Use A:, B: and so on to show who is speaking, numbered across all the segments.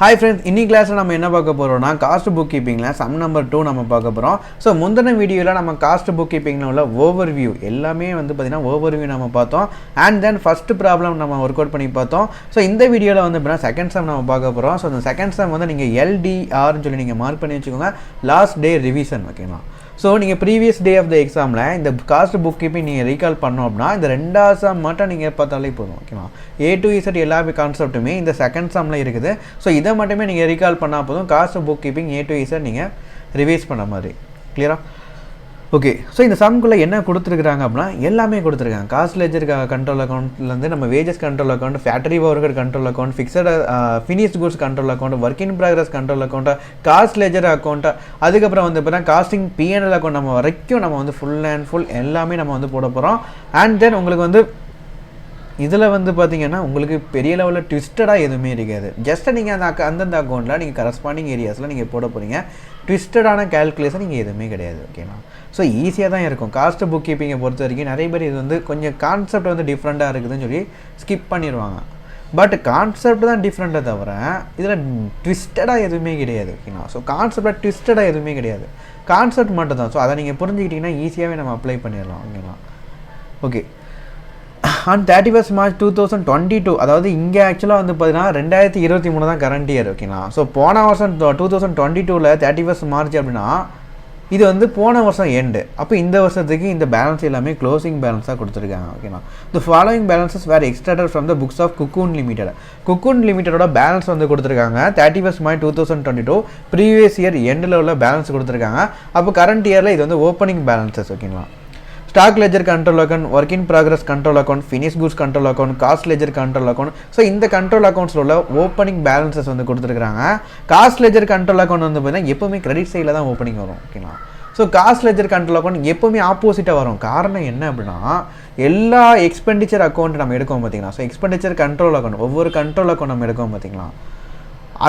A: Hi friends, in this class நம்ம என்ன பார்க்க போறோம்னா காஸ்ட் புக் கீப்பிங்ல சம் நம்பர் 2 நம்ம பார்க்க போறோம். சோ முந்தின வீடியோல நம்ம காஸ்ட் புக் கீப்பிங்ல உள்ள ஓவர்வியூ எல்லாமே வந்து பாத்தீங்கன்னா ஓவர்வியூ நம்ம பார்த்தோம். And then first problem நம்ம வொர்க் அவுட் பண்ணி பார்த்தோம். சோ இந்த வீடியோல வந்து பாத்தீங்கன்னா செகண்ட் சம் நம்ம பார்க்க போறோம். சோ இந்த செகண்ட் சம் வந்து நீங்க LDR னு சொல்லி நீங்க மார்க் பண்ணி வெச்சுக்கோங்க. லாஸ்ட் டே ரிவிஷன் ஓகேங்களா. ஸோ நீங்கள் ப்ரீவியஸ் டே ஆஃப் த எக்ஸாமில் இந்த காஸ்ட் புக் கீப்பிங் நீங்கள் ரீகால் பண்ணோம் அப்படின்னா இந்த ரெண்டாவது சம் மட்டும் நீங்கள் பார்த்தாலே போதும் ஓகேவா. A to Z எல்லா கான்செப்ட்டுமே இந்த செகண்ட் சம்மில் இருக்குது. ஸோ இதை மட்டுமே நீங்கள் ரீகால் பண்ணால் போதும் cost book keeping A to Z நீங்கள் ரிவைஸ் பண்ண மாதிரி கிளியரா. ஓகே, ஸோ இந்த சம்குள்ளே என்ன கொடுத்துருக்குறாங்க அப்படின்னா எல்லாமே கொடுத்துருக்காங்க. காஸ்ட் லெஜர் கண்ட்ரோல் அக்கௌண்ட்லேருந்து நம்ம wages control account, factory overhead control account, fixed finished goods control account, work in progress control account, cost ledger account, அதுக்கப்புறம் வந்து பார்த்தீங்கன்னா காஸ்டிங் P&L அக்கௌண்ட் நம்ம வரைக்கும் நம்ம வந்து ஃபுல் அண்ட் ஃபுல் எல்லாமே நம்ம வந்து போட போகிறோம். அண்ட் தென் உங்களுக்கு வந்து இதில் வந்து பார்த்தீங்கன்னா உங்களுக்கு பெரிய லெவலில் ட்விஸ்டடாக எதுவுமே இருக்காது. ஜஸ்ட்டு நீங்கள் அந்தந்த அக்கௌண்ட்டில் நீங்கள் கரஸ்பாண்டிங் ஏரியாஸில் நீங்கள் போட போகிறீங்க. ட்விஸ்டடான கேல்குலேஷன் நீங்கள் எதுவுமே கிடையாது ஓகேங்களா. ஸோ ஈஸியாக தான் இருக்கும். காஸ்ட் புக் கீப்பிங்கை பொறுத்த வரைக்கும் நிறைய பேர் இது வந்து கொஞ்சம் கான்செப்ட் வந்து டிஃப்ரெண்ட்டாக இருக்குதுன்னு சொல்லி ஸ்கிப் பண்ணிடுவாங்க. பட் கான்செப்ட் தான் டிஃப்ரெண்ட்டாக தவிர இதில் ட்விஸ்டடாக எதுவுமே கிடையாது ஓகேங்களா. ஸோ கான்செப்டாக ட்விஸ்டடாக எதுவுமே கிடையாது, கான்செப்ட் மட்டும் தான். ஸோ அதை நீங்கள் புரிஞ்சுக்கிட்டிங்கன்னா ஈஸியாகவே நம்ம அப்ளை பண்ணிடலாம் ஓகேங்களா. ஓகே, ஆன் 31st March 2022, அதாவது இங்கே ஆக்சுவலாக வந்து பார்த்தீங்கன்னா 2023 தான் கரண்ட் இயர் ஓகேங்களா. ஸோ போன வருஷம் 2022ல் 31st March அப்படின்னா இது வந்து போன வருஷம் எண்டு. அப்போ இந்த வருஷத்துக்கு இந்த பேலன்ஸ் எல்லாமே க்ளோசிங் பேலன்ஸாக கொடுத்துருக்காங்க ஓகேங்களா. The following balances were extracted from the books of Cocoon Limited. Cocoon லிமிடெடோட பேலன்ஸ் வந்து கொடுத்துருக்காங்க 31st March 2022. ப்ரீவியஸ் இயர் எண்டில் உள்ள பேலன்ஸ் கொடுத்துருக்காங்க. அப்போ கரண்ட் இயரில் இது வந்து ஓப்பனிங் பேலன்சஸ் ஓகேங்களா. Stock ledger control account, work in progress control account, finish goods control account, cost ledger control account. So இந்த கண்ட்ரோல் அக்கௌண்ட்ஸில் உள்ள ஓப்பனிங் பேலன்சஸ் வந்து கொடுத்துருக்காங்க. காஸ்ட் லெஜர் கண்ட்ரோல் அக்கௌண்ட் வந்து பார்த்தீங்கன்னா எப்போவுமே கிரெடிட் சைடில் தான் ஓப்பனிங் வரும் ஓகேங்களா. So cost ledger control account எப்போவுமே ஆப்போசிட்டாக வரும். காரணம் என்ன அப்படின்னா எல்லா எக்ஸ்பெண்டிச்சர் அக்கௌண்ட் நம்ம எடுக்கோம் பார்த்தீங்களா. ஸோ எக்ஸ்பெண்டிச்சர் கண்ட்ரோல் அக்கௌண்ட் ஒவ்வொரு கண்ட்ரோல் அக்கௌண்ட் நம்ம எடுக்கோம் பார்த்தீங்களா,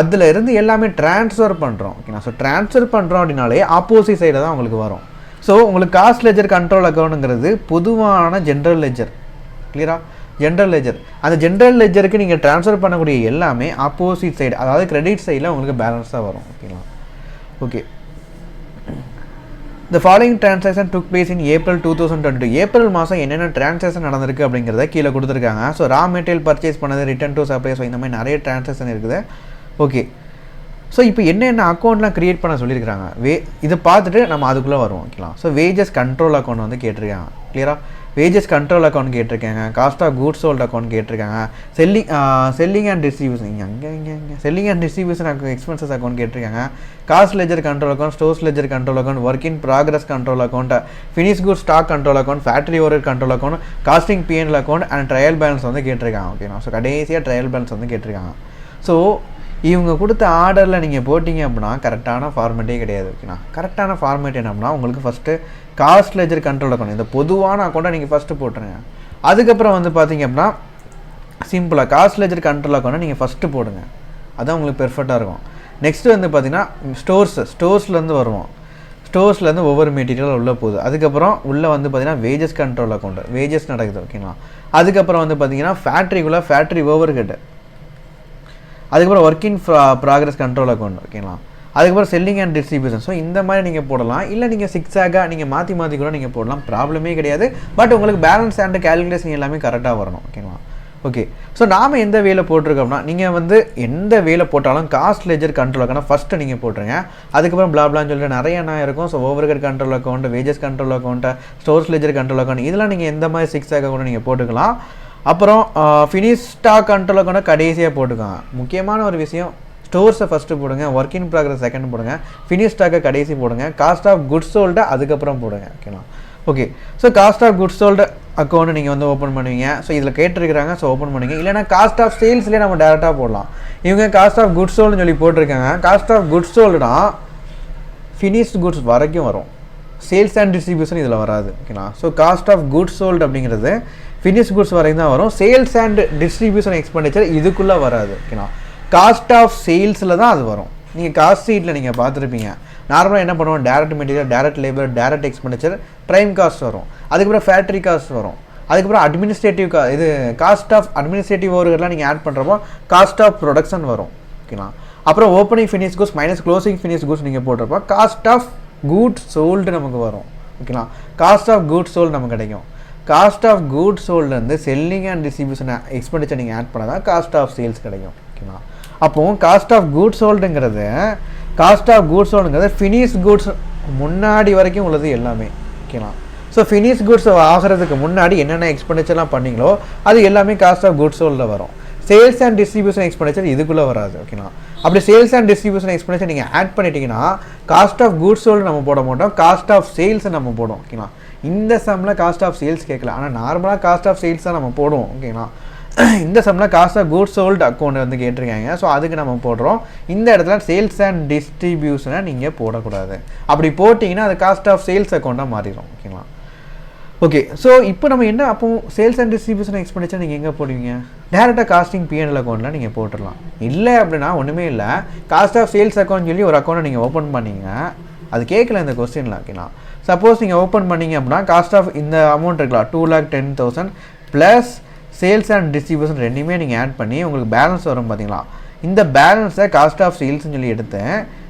A: அதில் இருந்து எல்லாமே ட்ரான்ஸ்ஃபர் பண்ணுறோம் ஓகேங்களா. ஸோ ட்ரான்ஸ்ஃபர் பண்ணுறோம் அப்படின்னாலே ஆப்போசிட் சைடில் தான் உங்களுக்கு வரும். ஸோ உங்களுக்கு காஸ்ட் லெஜர் கண்ட்ரோல் அக்கௌண்ட்டுங்கிறது பொதுவான ஜென்ரல் லெஜர் கிளியரா. ஜென்ரல் லெஜர், அந்த ஜென்ரல் லெஜருக்கு நீங்கள் ட்ரான்ஸ்ஃபர் பண்ணக்கூடிய எல்லாமே ஆப்போசிட் சைடு, அதாவது கிரெடிட் சைடில் உங்களுக்கு பேலன்ஸாக வரும் ஓகேங்களா. Okay, The following transaction took place in April 2022. April மாதம் என்னென்ன டிரான்சாக்ஷன் நடந்திருக்கு அப்படிங்கிறத கீழே கொடுத்துருக்காங்க. ஸோ ரா மெட்டீரியல் பர்ச்சேஸ் பண்ணது, ரிட்டர்ன் டு சப்ளை, ஸோ இந்த மாதிரி நிறைய டிரான்சாக்ஷன் இருக்குது. ஓகே, ஸோ இப்போ என்னென்ன அக்கௌண்ட்லாம் க்ரியேட் பண்ண சொல்லியிருக்காங்க இதை பார்த்துட்டு நம்ம அதுக்குள்ளே வருவோம் ஓகேங்களா. ஸோ வேஜஸ் கண்ட்ரோல் அக்கௌண்ட் வந்து கேட்டிருக்காங்க கிளியராக. வேஜஸ் கண்ட்ரோல் அக்கௌண்ட் கேட்டிருக்காங்க, cost of goods sold account கேட்டிருக்காங்க, selling and distribution selling and distribution expenses account கேட்டிருக்காங்க, cost ledger control account, stores ledger control account, work in progress control account, finish good stock control account, factory over control account, costing P&L account and trial balance வந்து கேட்டிருக்காங்க ஓகேங்களா. So கடைசியாக trial balance வந்து கேட்டிருக்காங்க. So இவங்க கொடுத்த ஆர்டரில் நீங்கள் போட்டிங்க அப்படின்னா கரெக்டான ஃபார்மேட்டே கிடையாது ஓகேண்ணா. கரெக்டான ஃபார்மேட் என்ன அப்படின்னா உங்களுக்கு first cost ledger control account இந்த பொதுவான அக்கௌண்ட்டை நீங்கள் ஃபஸ்ட்டு போட்டுருங்க. அதுக்கப்புறம் வந்து பார்த்தீங்க அப்படின்னா சிம்பிளாக காஸ்ட் லெஜர் கண்ட்ரோல் அக்கௌண்ட்டை நீங்கள் ஃபஸ்ட்டு போடுங்க, அதுதான் உங்களுக்கு பெர்ஃபெக்டாக இருக்கும். நெக்ஸ்ட்டு வந்து பார்த்தீங்கன்னா ஸ்டோர்ஸ்லேருந்து வருவோம். ஸ்டோர்ஸ்லேருந்து ஒவ்வொரு மெட்டீரியல் உள்ளே போகுது. அதுக்கப்புறம் உள்ளே வந்து பார்த்தீங்கன்னா வேஜஸ் கண்ட்ரோல் அக்கௌண்ட், வேஜஸ் நடக்குது ஓகேங்களா. அதுக்கப்புறம் வந்து பார்த்தீங்கன்னா ஃபேக்ட்ரிக்குள்ளே ஃபேக்ட்ரி ஓவர்ஹெட், அதுக்கப்புறம் work in progress control account ஓகேங்களா. அதுக்கப்புறம் செல்லிங் அண்ட் டிஸ்ட்ரிபியூஷன். ஸோ இந்த மாதிரி நீங்கள் போடலாம், இல்லை நீங்கள் சிக்ஸாக நீங்கள் மாற்றி கூட நீங்கள் போடலாம், ப்ராப்ளமே கிடையாது. பட் உங்களுக்கு பேலன்ஸ் அண்ட் கேல்குலேஷன் எல்லாமே கரெக்டாக வரணும் ஓகேங்களா. ஓகே, ஸோ நாம் எந்த வேலை போட்டிருக்கோம்னா நீங்கள் வந்து எந்த வேலை போட்டாலும் cost ledger control account first நீங்கள் போட்டுருங்க. அதுக்கப்புறம் பிளாப்லான்னு சொல்லிட்டு நிறைய என்ன இருக்கும். So overhead control account, wages control account, stores ledger control account, இதெல்லாம் நீங்கள் எந்த மாதிரி சிக்ஸாக கூட நீங்கள் போட்டுக்கலாம். அப்புறம் ஃபினிஷ் ஸ்டாக் கண்ட்ரோல் அக்கௌண்ட்டை கடைசியாக போட்டுக்காங்க. முக்கியமான ஒரு விஷயம், ஸ்டோர்ஸை ஃபஸ்ட்டு போடுங்க, ஒர்க் இன் ப்ராக்ரஸ் செகண்ட் போடுங்க, ஃபினிஷ் ஸ்டாக்கை கடைசி போடுங்க, காஸ்ட் ஆஃப் குட்ஸ் சோல்டு அதுக்கப்புறம் போடுங்க ஓகேங்களா. Okay, so cost of goods sold account நீங்கள் வந்து ஓப்பன் பண்ணுவீங்க. ஸோ இதில் கேட்டிருக்கிறாங்க, ஸோ ஓப்பன் பண்ணுங்க. இல்லைனா காஸ்ட் ஆஃப் சேல்ஸ்லேயே நம்ம டேரெக்டாக போடலாம். இவங்க காஸ்ட் ஆஃப் குட்ஸ் சோல்டுன்னு சொல்லி போட்டிருக்காங்க. காஸ்ட் ஆஃப் குட்ஸ் சோல்டுனா ஃபினிஷ்ட் குட்ஸ் வரைக்கும் வரும், சேல்ஸ் அண்ட் டிஸ்ட்ரிபியூஷன் இதில் வராது ஓகேங்களா. So cost of goods sold அப்படிங்கிறது ஃபினிஷ் குட்ஸ் வரைக்கும் தான் வரும், சேல்ஸ் அண்ட் டிஸ்ட்ரிபியூஷன் எக்ஸ்பெண்டிச்சர் இதுக்குள்ளே வராது ஓகேங்களா. காஸ்ட் ஆஃப் சேல்ஸில் தான் அது வரும். நீங்கள் காஸ்ட் ஷீட்டில் நீங்கள் பார்த்துருப்பீங்க. நார்மலாக என்ன பண்ணுவோம், direct material, direct labour, direct expenditure, prime cost வரும், அதுக்கப்புறம் ஃபேக்ட்ரி காஸ்ட் வரும், அதுக்கப்புறம் அட்மினிஸ்ட்ரேட்டிவ் இது காஸ்ட் ஆஃப் அட்மினிஸ்ட்ரேட்டிவ் ஓவர்ஹெட்லாம் நீங்கள் ஆட் பண்ணுறப்போ காஸ்ட் ஆஃப் ப்ரொடக்ஷன் வரும் ஓகேங்களா. அப்புறம் opening finish goods minus closing finish goods நீங்கள் போட்டிருப்போம். காஸ்ட் ஆஃப் கூட்ஸ் சோல்டு நமக்கு வரும். ஓகேங்களா. காஸ்ட் ஆஃப் கூட்ஸ் சோல்டு நமக்கு கிடைக்கும். காஸ்ட் ஆஃப் கூட்ஸ் சோல்டுலேருந்து செல்லிங் அண்ட் டிஸ்ட்ரிபியூஷன் எக்ஸ்பெண்டிச்சர் நீங்கள் ஆட் பண்ணால் தான் காஸ்ட் ஆஃப் சேல்ஸ் கிடைக்கும். ஓகேங்களா. அப்போது காஸ்ட் ஆஃப் கூட்ஸ் சோல்டுங்கிறது ஃபினிஷ் கூட்ஸ் முன்னாடி வரைக்கும் உள்ளது எல்லாமே. ஓகேங்களா. ஸோ ஃபினிஷ் குட்ஸ் ஆகிறதுக்கு முன்னாடி என்னென்ன எக்ஸ்பெண்டிச்சர்லாம் பண்ணிங்களோ அது எல்லாமே காஸ்ட் ஆஃப் குட்ஸ் சோல்டில் வரும். சேல்ஸ் அண்ட் டிஸ்ட்ரிபியூஷன் எக்ஸ்பெண்டிச்சர் இதுக்குள்ளே வராது. ஓகேங்களா. அப்படி சேல்ஸ் அண்ட் டிஸ்ட்ரிபியூஷன் எக்ஸ்பெண்டிச்சர் நீங்கள் ஆட் பண்ணிட்டீங்கன்னா காஸ்ட் ஆஃப் குட்ஸ் சோல்டு நம்ம போட மாட்டோம், காஸ்ட் ஆஃப் சேல்ஸை நம்ம போடுவோம். ஓகேங்களா. இந்த சம்மில் காஸ்ட் ஆஃப் சேல்ஸ் கேட்கல, ஆனால் நார்மலாக காஸ்ட் ஆஃப் சேல்ஸ் தான் நம்ம போடுவோம். ஓகேங்களா. இந்த சம்மில் cost of goods sold account வந்து கேட்டிருக்காங்க. ஸோ அதுக்கு நம்ம போடுறோம். இந்த இடத்துல சேல்ஸ் அண்ட் டிஸ்ட்ரிபியூஷனை நீங்கள் போடக்கூடாது. அப்படி போட்டிங்கன்னா அது காஸ்ட் ஆஃப் சேல்ஸ் அக்கௌண்ட்டாக மாறிடும். ஓகேங்களா. ஓகே. ஸோ இப்போ நம்ம என்ன அப்போ சேல்ஸ் அண்ட் டிஸ்ட்ரிபியூஷன் எக்ஸ்பெண்டிச்சர் நீங்கள் எங்கே போடுவீங்க? டேரெக்டாக காஸ்டிங் P&L அக்கௌண்ட்டில் நீங்கள் போட்டுடலாம். இல்லை அப்படின்னா ஒன்றுமே இல்லை, காஸ்ட் ஆஃப் சேல்ஸ் அக்கௌண்ட் சொல்லி ஒரு அக்கௌண்ட்டை நீங்கள் ஓப்பன் பண்ணிங்க. அது கேட்கல இந்த கொஸ்டினில். ஓகேங்களா. சப்போஸ் நீங்கள் ஓப்பன் பண்ணிங்க அப்படின்னா காஸ்ட் ஆஃப் இந்த அமௌண்ட் இருக்கலாம் 2,10,000 ப்ளஸ் சேல்ஸ் அண்ட் டிஸ்ட்ரிபியூஷன் ரெண்டுமே நீங்கள் ஆட் பண்ணி உங்களுக்கு பேலன்ஸ் வரும். பார்த்தீங்களா. இந்த பேலன்ஸை காஸ்ட் ஆஃப் சேல்ஸ்ன்னு சொல்லி எடுத்து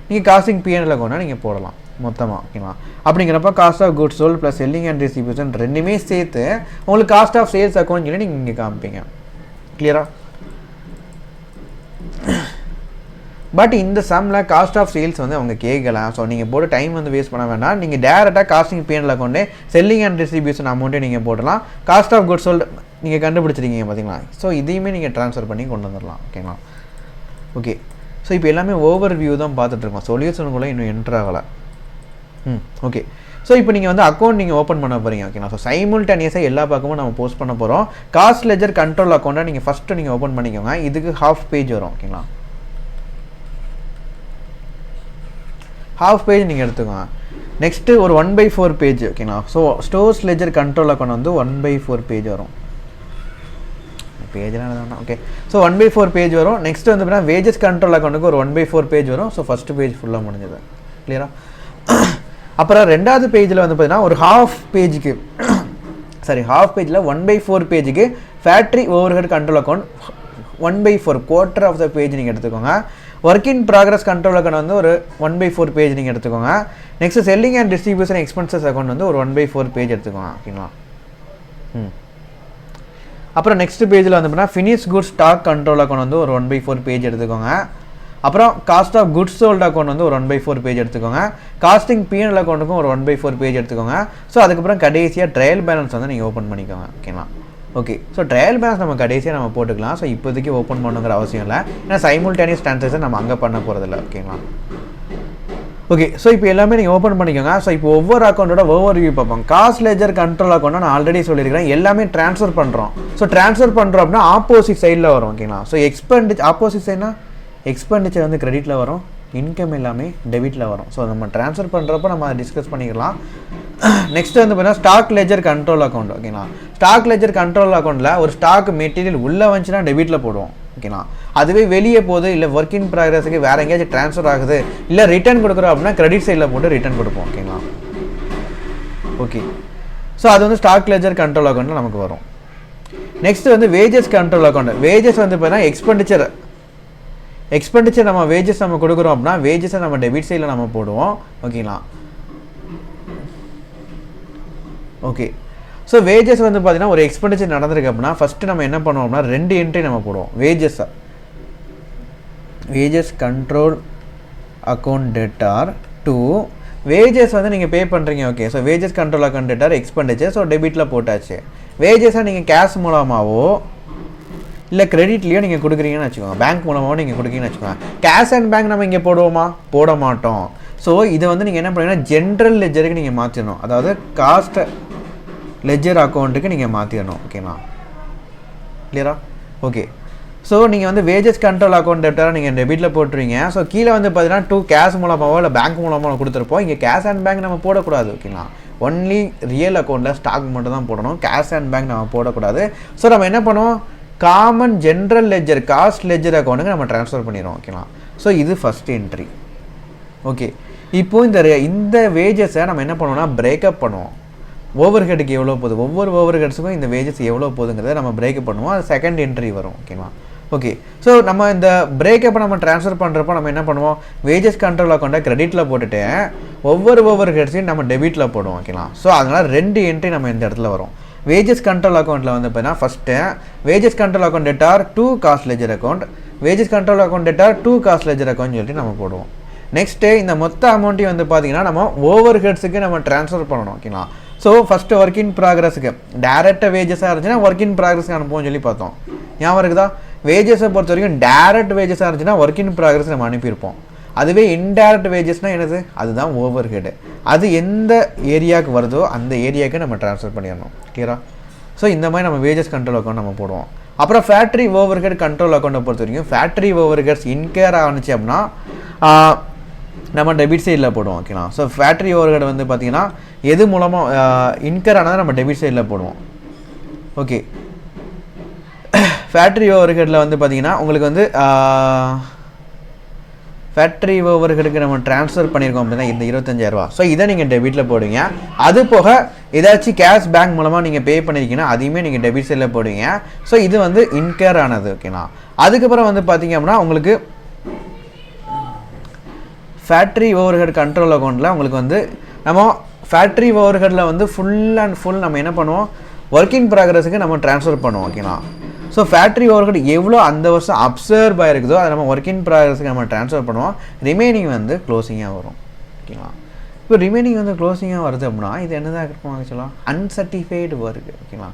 A: நீங்கள் காஸ்டிங் P&L அக்கௌண்ட்டை நீங்கள் போடலாம் மொத்தமாக. ஓகேங்களா. அப்படிங்கிறப்ப cost of goods sold plus selling and distribution ரெண்டுமே சேர்த்து உங்களுக்கு காஸ்ட் ஆஃப் சேல்ஸ் அக்கௌண்ட் சொல்லி நீங்கள் இங்கே காமிப்பீங்க. கிளியரா? பட் இந்த சம்மில் காஸ்ட் ஆஃப் சேல்ஸ் வந்து அவங்க கேட்கலாம். ஸோ நீங்கள் போட்டு டைம் வந்து வேஸ்ட் பண்ண வேண்டாம். நீங்கள் டேரெக்டாக காஸ்டிங் P&L அக்கௌண்ட்டே செல்லிங் அண்ட் டிஸ்ட்ரிபியூஷன் அமௌண்ட்டே நீங்கள் போடலாம். காஸ்ட் ஆஃப் குட்ஸ் சோல்டு நீங்கள் கண்டுபிடிச்சிருக்கீங்க பார்த்தீங்களா. ஸோ இதையுமே நீங்கள் ட்ரான்ஸ்ஃபர் பண்ணி கொண்டு வந்துடலாம். ஓகேங்களா. ஓகே. ஸோ இப்போ எல்லாமே ஓவர் வியூ தான் பார்த்துட்ருக்கோம், சொல்யூஷனுக்குள்ளே இன்னும் என்ட்ரு ஆகலை. ஓகே. ஸோ இப்போ நீங்கள் வந்து அக்கௌண்ட் நீங்கள் ஓப்பன் பண்ண போகிறீங்க. ஓகேங்களா. ஸோ சைமல்டேனியஸாக எல்லா பக்கமும் நம்ம போஸ்ட் பண்ண போகிறோம். காஸ்ட் லெஜர் கண்ட்ரோல் அக்கௌண்ட்டை நீங்கள் ஃபஸ்ட்டு நீங்கள் ஓப்பன் பண்ணிக்கோங்க. இதுக்கு ஹாஃப் பேஜ் வரும். ஓகேங்களா. ஹாஃப் பேஜ் நீங்கள் எடுத்துக்கோங்க. நெக்ஸ்ட்டு ஒரு 1/4 பேஜ். ஓகேங்களா. So stores ledger control account வந்து 1/4 பேஜ் வரும். பேஜ்லாம் எழுதணும். ஓகே. ஸோ 1/4 பேஜ் வரும். நெக்ஸ்ட் வந்து பார்த்தீங்கன்னா வேஜஸ் கண்ட்ரோல் அக்கௌண்ட்டுக்கு ஒரு 1/4 பேஜ் வரும். ஸோ ஃபஸ்ட்டு பேஜ் ஃபுல்லாக முடிஞ்சது. கிளியரா? அப்புறம் ரெண்டாவது பேஜில் வந்து பார்த்தீங்கன்னா ஒரு ஹாஃப் பேஜுக்கு ஹாஃப் பேஜில் 1/4 பேஜுக்கு factory over head control account 1/4 quarter of the page நீங்கள் எடுத்துக்கோங்க. Work in progress control account வந்து ஒரு 1/4 பேஜ் நீங்கள் எடுத்துக்கோங்க. Next selling and distribution expenses account வந்து ஒரு 1/4 பேஜ் எடுத்துக்கோங்க. ஓகேங்களா. அப்புறம் நெக்ஸ்ட் பேஜில் வந்து பார்த்தீங்கன்னா finish goods stock control account வந்து ஒரு 1/4 பேஜ் எடுத்துக்கோங்க. அப்புறம் cost of goods sold account வந்து ஒரு 1/4 பேஜ் எடுத்துக்கோங்க. காஸ்டிங் P&L அக்கௌண்ட்டுக்கும் ஒரு 1/4 பேஜ் எடுத்துக்கோங்க. ஸோ அதுக்கப்புறம் கடைசியாக ட்ரையல் பேலன்ஸ் வந்து நீங்கள் ஓப்பன் பண்ணிக்கோங்க. ஓகேங்களா. ஓகே. ஸோ ட்ரையல் பேலன்ஸ் நம்ம கடைசியாக நம்ம போட்டுக்கலாம். ஸோ இப்போதைக்கு ஓப்பன் பண்ணுங்கிற அவசியம் இல்லை, ஏன்னா சைமல்டேனியஸ் ட்ரான்சாக்ஷன் நம்ம அங்கே பண்ண போகிறதில்ல. ஓகேங்களா. ஓகே. ஸோ இப்போ எல்லாமே நீங்கள் ஓப்பன் பண்ணிக்கோங்க. ஸோ இப்போ ஒவ்வொரு அக்கௌண்ட்டோட ஓவர் வியூ பார்ப்போம். காஸ்ட் லெஜர் கண்ட்ரோல் அக்கௌண்ட்டை நான் ஆல்ரெடி சொல்லியிருக்கிறேன், எல்லாமே ட்ரான்ஸ்ஃபர் பண்ணுறோம். ஸோ ட்ரான்ஸ்ஃபர் பண்ணுறோம் அப்படின்னா ஆப்போசிட் சைடில் வரும். ஓகேங்களா. ஸோ ஆப்போசிட் சைட்னா எக்ஸ்பெண்டிச்சர் வந்து கிரெடிட்டில் வரும், இன்கம் எல்லாமே டெபிட்டில் வரும். ஸோ நம்ம ட்ரான்ஸ்ஃபர் பண்ணுறப்ப நம்ம அதை டிஸ்கஸ் பண்ணிக்கலாம். நெக்ஸ்ட் வந்து பார்த்தீங்கன்னா ஸ்டாக் லெஜர் கண்ட்ரோல் அக்கௌண்ட். ஓகேங்களா. ஸ்டாக் லெஜர் கண்ட்ரோல் அக்கௌண்ட்டில் ஒரு ஸ்டாக் மெட்டீரியல் உள்ளே வந்துச்சுன்னா டெபிட்டில் போடுவோம். ஓகேங்களா. அதுவே வெளியே போகுது, இல்லை ஒர்க் இன் ப்ராக்ரஸுக்கு வேறு எங்கேயாச்சும் ட்ரான்ஸ்ஃபர் ஆகுது, இல்லை ரிட்டர்ன் கொடுக்குறோம் அப்படின்னா கிரெடிட் சைடில் போட்டு ரிட்டர்ன் கொடுப்போம். ஓகேங்களா. ஓகே. ஸோ அது வந்து ஸ்டாக் லெஜர் கண்ட்ரோல் அக்கௌண்ட்டில் நமக்கு வரும். நெக்ஸ்ட் வந்து வேஜஸ் கண்ட்ரோல் அக்கௌண்ட். வேஜஸ் வந்து பார்த்தீங்கன்னா எக்ஸ்பெண்டிச்சர் நம்ம வேஜஸ் நம்ம கொடுக்குறோம் அப்படின்னா வேஜஸை நம்ம டெபிட் சைடில் நம்ம போடுவோம். ஓகேங்களா. ஓகே. ஸோ வேஜஸ் வந்து பார்த்தீங்கன்னா ஒரு எக்ஸ்பெண்டிச்சர் நடந்திருக்கு அப்படின்னா ஃபஸ்ட்டு நம்ம என்ன பண்ணுவோம்னா 2 என்ட்ரி நம்ம போடுவோம். Wages control account debtor to wages வந்து நீங்கள் பே பண்ணுறீங்க. Okay. So wages control account debtor expenditure. So டெபிட்டில் போட்டாச்சு. வேஜஸை நீங்கள் கேஷ் மூலமாகவோ இல்லை கிரெடிட்லேயோ நீங்கள் கொடுக்குறீங்கன்னு வச்சுக்கோங்க, பேங்க் மூலமாகவோ நீங்கள் கொடுக்குறீங்கன்னு வச்சுக்கோங்க. கேஷ் அண்ட் பேங்க் நம்ம இங்கே போடுவோமா? போட மாட்டோம். ஸோ இதை வந்து நீங்கள் என்ன பண்ணுறீங்கன்னா ஜென்ரல் லெஜருக்கு நீங்கள் மாற்றிடணும், அதாவது காஸ்ட் லெஜர் அக்கௌண்ட்டுக்கு நீங்கள் மாற்றிடணும். ஓகேங்களா. கிளியரா? ஓகே. ஸோ நீங்கள் வந்து வேஜஸ் கண்ட்ரோல் அக்கௌண்ட் டெப்டாக நீங்கள் டெபிட்டில் போட்டுருவீங்க. ஸோ கீழே வந்து பார்த்தீங்கன்னா 2 கேஷ் மூலமாகவோ இல்லை பேங்க் மூலமாக கொடுத்துருப்போம். இங்கே கேஷ் அண்ட் பேங்க் நம்ம போடக்கூடாது. ஓகேங்களா. ஒன்லி ரியல் அக்கௌண்ட்டில் ஸ்டாக் மட்டும் தான் போடணும், கேஷ் அண்ட் பேங்க் நம்ம போடக்கூடாது. ஸோ நம்ம என்ன பண்ணுவோம், common general ledger cost ledger அக்கௌண்ட்டுக்கு நம்ம ட்ரான்ஸ்ஃபர் பண்ணிடுவோம். ஓகேங்களா. ஸோ இது ஃபஸ்ட் என்ட்ரி. ஓகே. இப்போது இந்த வேஜஸை நம்ம என்ன பண்ணுவோம்னா பிரேக்கப் பண்ணுவோம். ஓவர் ஹெட்டுக்கு எவ்வளோ போகுது, ஒவ்வொரு ஓவர் ஹெட்ஸுக்கும் இந்த வேஜஸ் எவ்வளோ போகுதுங்கிறத நம்ம பிரேக்கப் பண்ணுவோம். அது செகண்ட் என்ட்ரி வரும். ஓகேங்களா. ஓகே. ஸோ நம்ம இந்த பிரேக்கப்பை நம்ம ட்ரான்ஸ்ஃபர் பண்ணுறப்போ நம்ம என்ன பண்ணுவோம், வேஜஸ் கண்ட்ரோல் அக்கௌண்ட்டை கிரெடிட்டில் போட்டுட்டு ஒவ்வொரு ஹெட்ஸையும் நம்ம டெபிட்டில் போடுவோம். ஓகேலாம். ஸோ அதனால் 2 என்ட்ரி நம்ம இந்த இடத்துல வரும். வேஜஸ் கண்ட்ரோல் அக்கௌண்ட்டில் வந்து பார்த்தீங்கன்னா first wages control account debtor to cost ledger account, wages control account debtor to cost ledger account சொல்லிட்டு நம்ம போடுவோம். நெக்ஸ்ட்டு இந்த மொத்த அமௌண்ட்டையும் வந்து பார்த்தீங்கன்னா நம்ம ஓவர் ஹெட்ஸுக்கு நம்ம ட்ரான்ஸ்ஃபர் பண்ணணும். ஓகேங்களா. ஸோ ஃபஸ்ட்டு ஒர்க் இன் ப்ராக்ரஸுக்கு டேரெக்டாக வேஜஸாக இருந்துச்சுன்னா ஒர்க் இன் ப்ராக்ரஸ்க்கு அனுப்புவோம்னு சொல்லி பார்த்தோம். ஞாபகம் இருக்குதா? வேஜஸை பொறுத்த வரைக்கும் டேரக்ட் வேஜஸாக இருந்துச்சுன்னா ஒர்க் இன் ப்ராக்ரஸ் நம்ம அனுப்பியிருப்போம். அதுவே இன்டைரக்ட் வேஜஸ்னால் என்னது, அதுதான் ஓவர் ஹெட். அது எந்த ஏரியாவுக்கு வருதோ அந்த ஏரியாவுக்கு நம்ம ட்ரான்ஸ்ஃபர் பண்ணிடணும். கிளியரா? ஸோ இந்த மாதிரி நம்ம வேஜஸ் கண்ட்ரோல் அக்கௌண்ட் நம்ம போடுவோம். அப்புறம் ஃபேக்ட்ரி ஓவர் ஹெட் கண்ட்ரோல் அக்கௌண்ட்டை பொறுத்த வரைக்கும் ஃபேக்ட்ரி ஓவர் ஹெட்ஸ் இன்கேர் ஆனிச்சு அப்படின்னா நம்ம டெபிட் சைடில் போடுவோம். ஓகேங்களா. ஸோ ஃபேக்ட்ரி ஓவர் ஹெட் வந்து பார்த்திங்கன்னா எது மூலமாக இன்கேர் ஆனதை நம்ம டெபிட் சைடில் போடுவோம். ஓகே. ஃபேக்ட்ரி ஓவர் ஹெட்டில் வந்து பார்த்திங்கன்னா உங்களுக்கு வந்து ஃபேக்ட்ரி ஓவர் ஹெட்டுக்கு நம்ம ட்ரான்ஸ்ஃபர் பண்ணியிருக்கோம் அப்படின்னா இந்த 25,000 ஸோ இதை நீங்கள் டெபிட்டில் போடுவீங்க. அது போக ஏதாச்சும் கேஷ் பேங்க் மூலமாக நீங்கள் பே பண்ணியிருக்கீங்கன்னா அதையுமே நீங்கள் டெபிட் சைடில் போடுவீங்க. ஸோ இது வந்து இன்கேர் ஆனது. ஓகேங்களா. அதுக்கப்புறம் வந்து பார்த்திங்க அப்படின்னா உங்களுக்கு ஃபேக்ட்ரி ஓவர் ஹெட் கண்ட்ரோல் அக்கௌண்ட்டில் உங்களுக்கு வந்து நம்ம ஃபேக்ட்ரி ஓவர் ஹெட்டில் வந்து ஃபுல் அண்ட் ஃபுல் நம்ம என்ன பண்ணுவோம், ஒர்க் இன் ப்ராக்ரஸுக்கு நம்ம ட்ரான்ஸ்ஃபர் பண்ணுவோம். ஓகேங்களா. ஸோ ஃபேக்ட்ரி ஓவர் ஹெட் எவ்வளோ அந்த வருஷம் அப்சர்வ் ஆகிருக்குதோ அதை நம்ம ஒர்க் இன் ப்ராக்ரஸுக்கு நம்ம ட்ரான்ஸ்ஃபர் பண்ணுவோம். ரிமைனிங் வந்து க்ளோசிங்காக வரும். ஓகேங்களா. இப்போ ரிமைனிங் வந்து க்ளோசிங்காக வருது அப்படின்னா இது என்னதான் இருக்கும் ஆக்சுவலாக அன்சர்டிஃபைடு ஒர்க். ஓகேங்களா.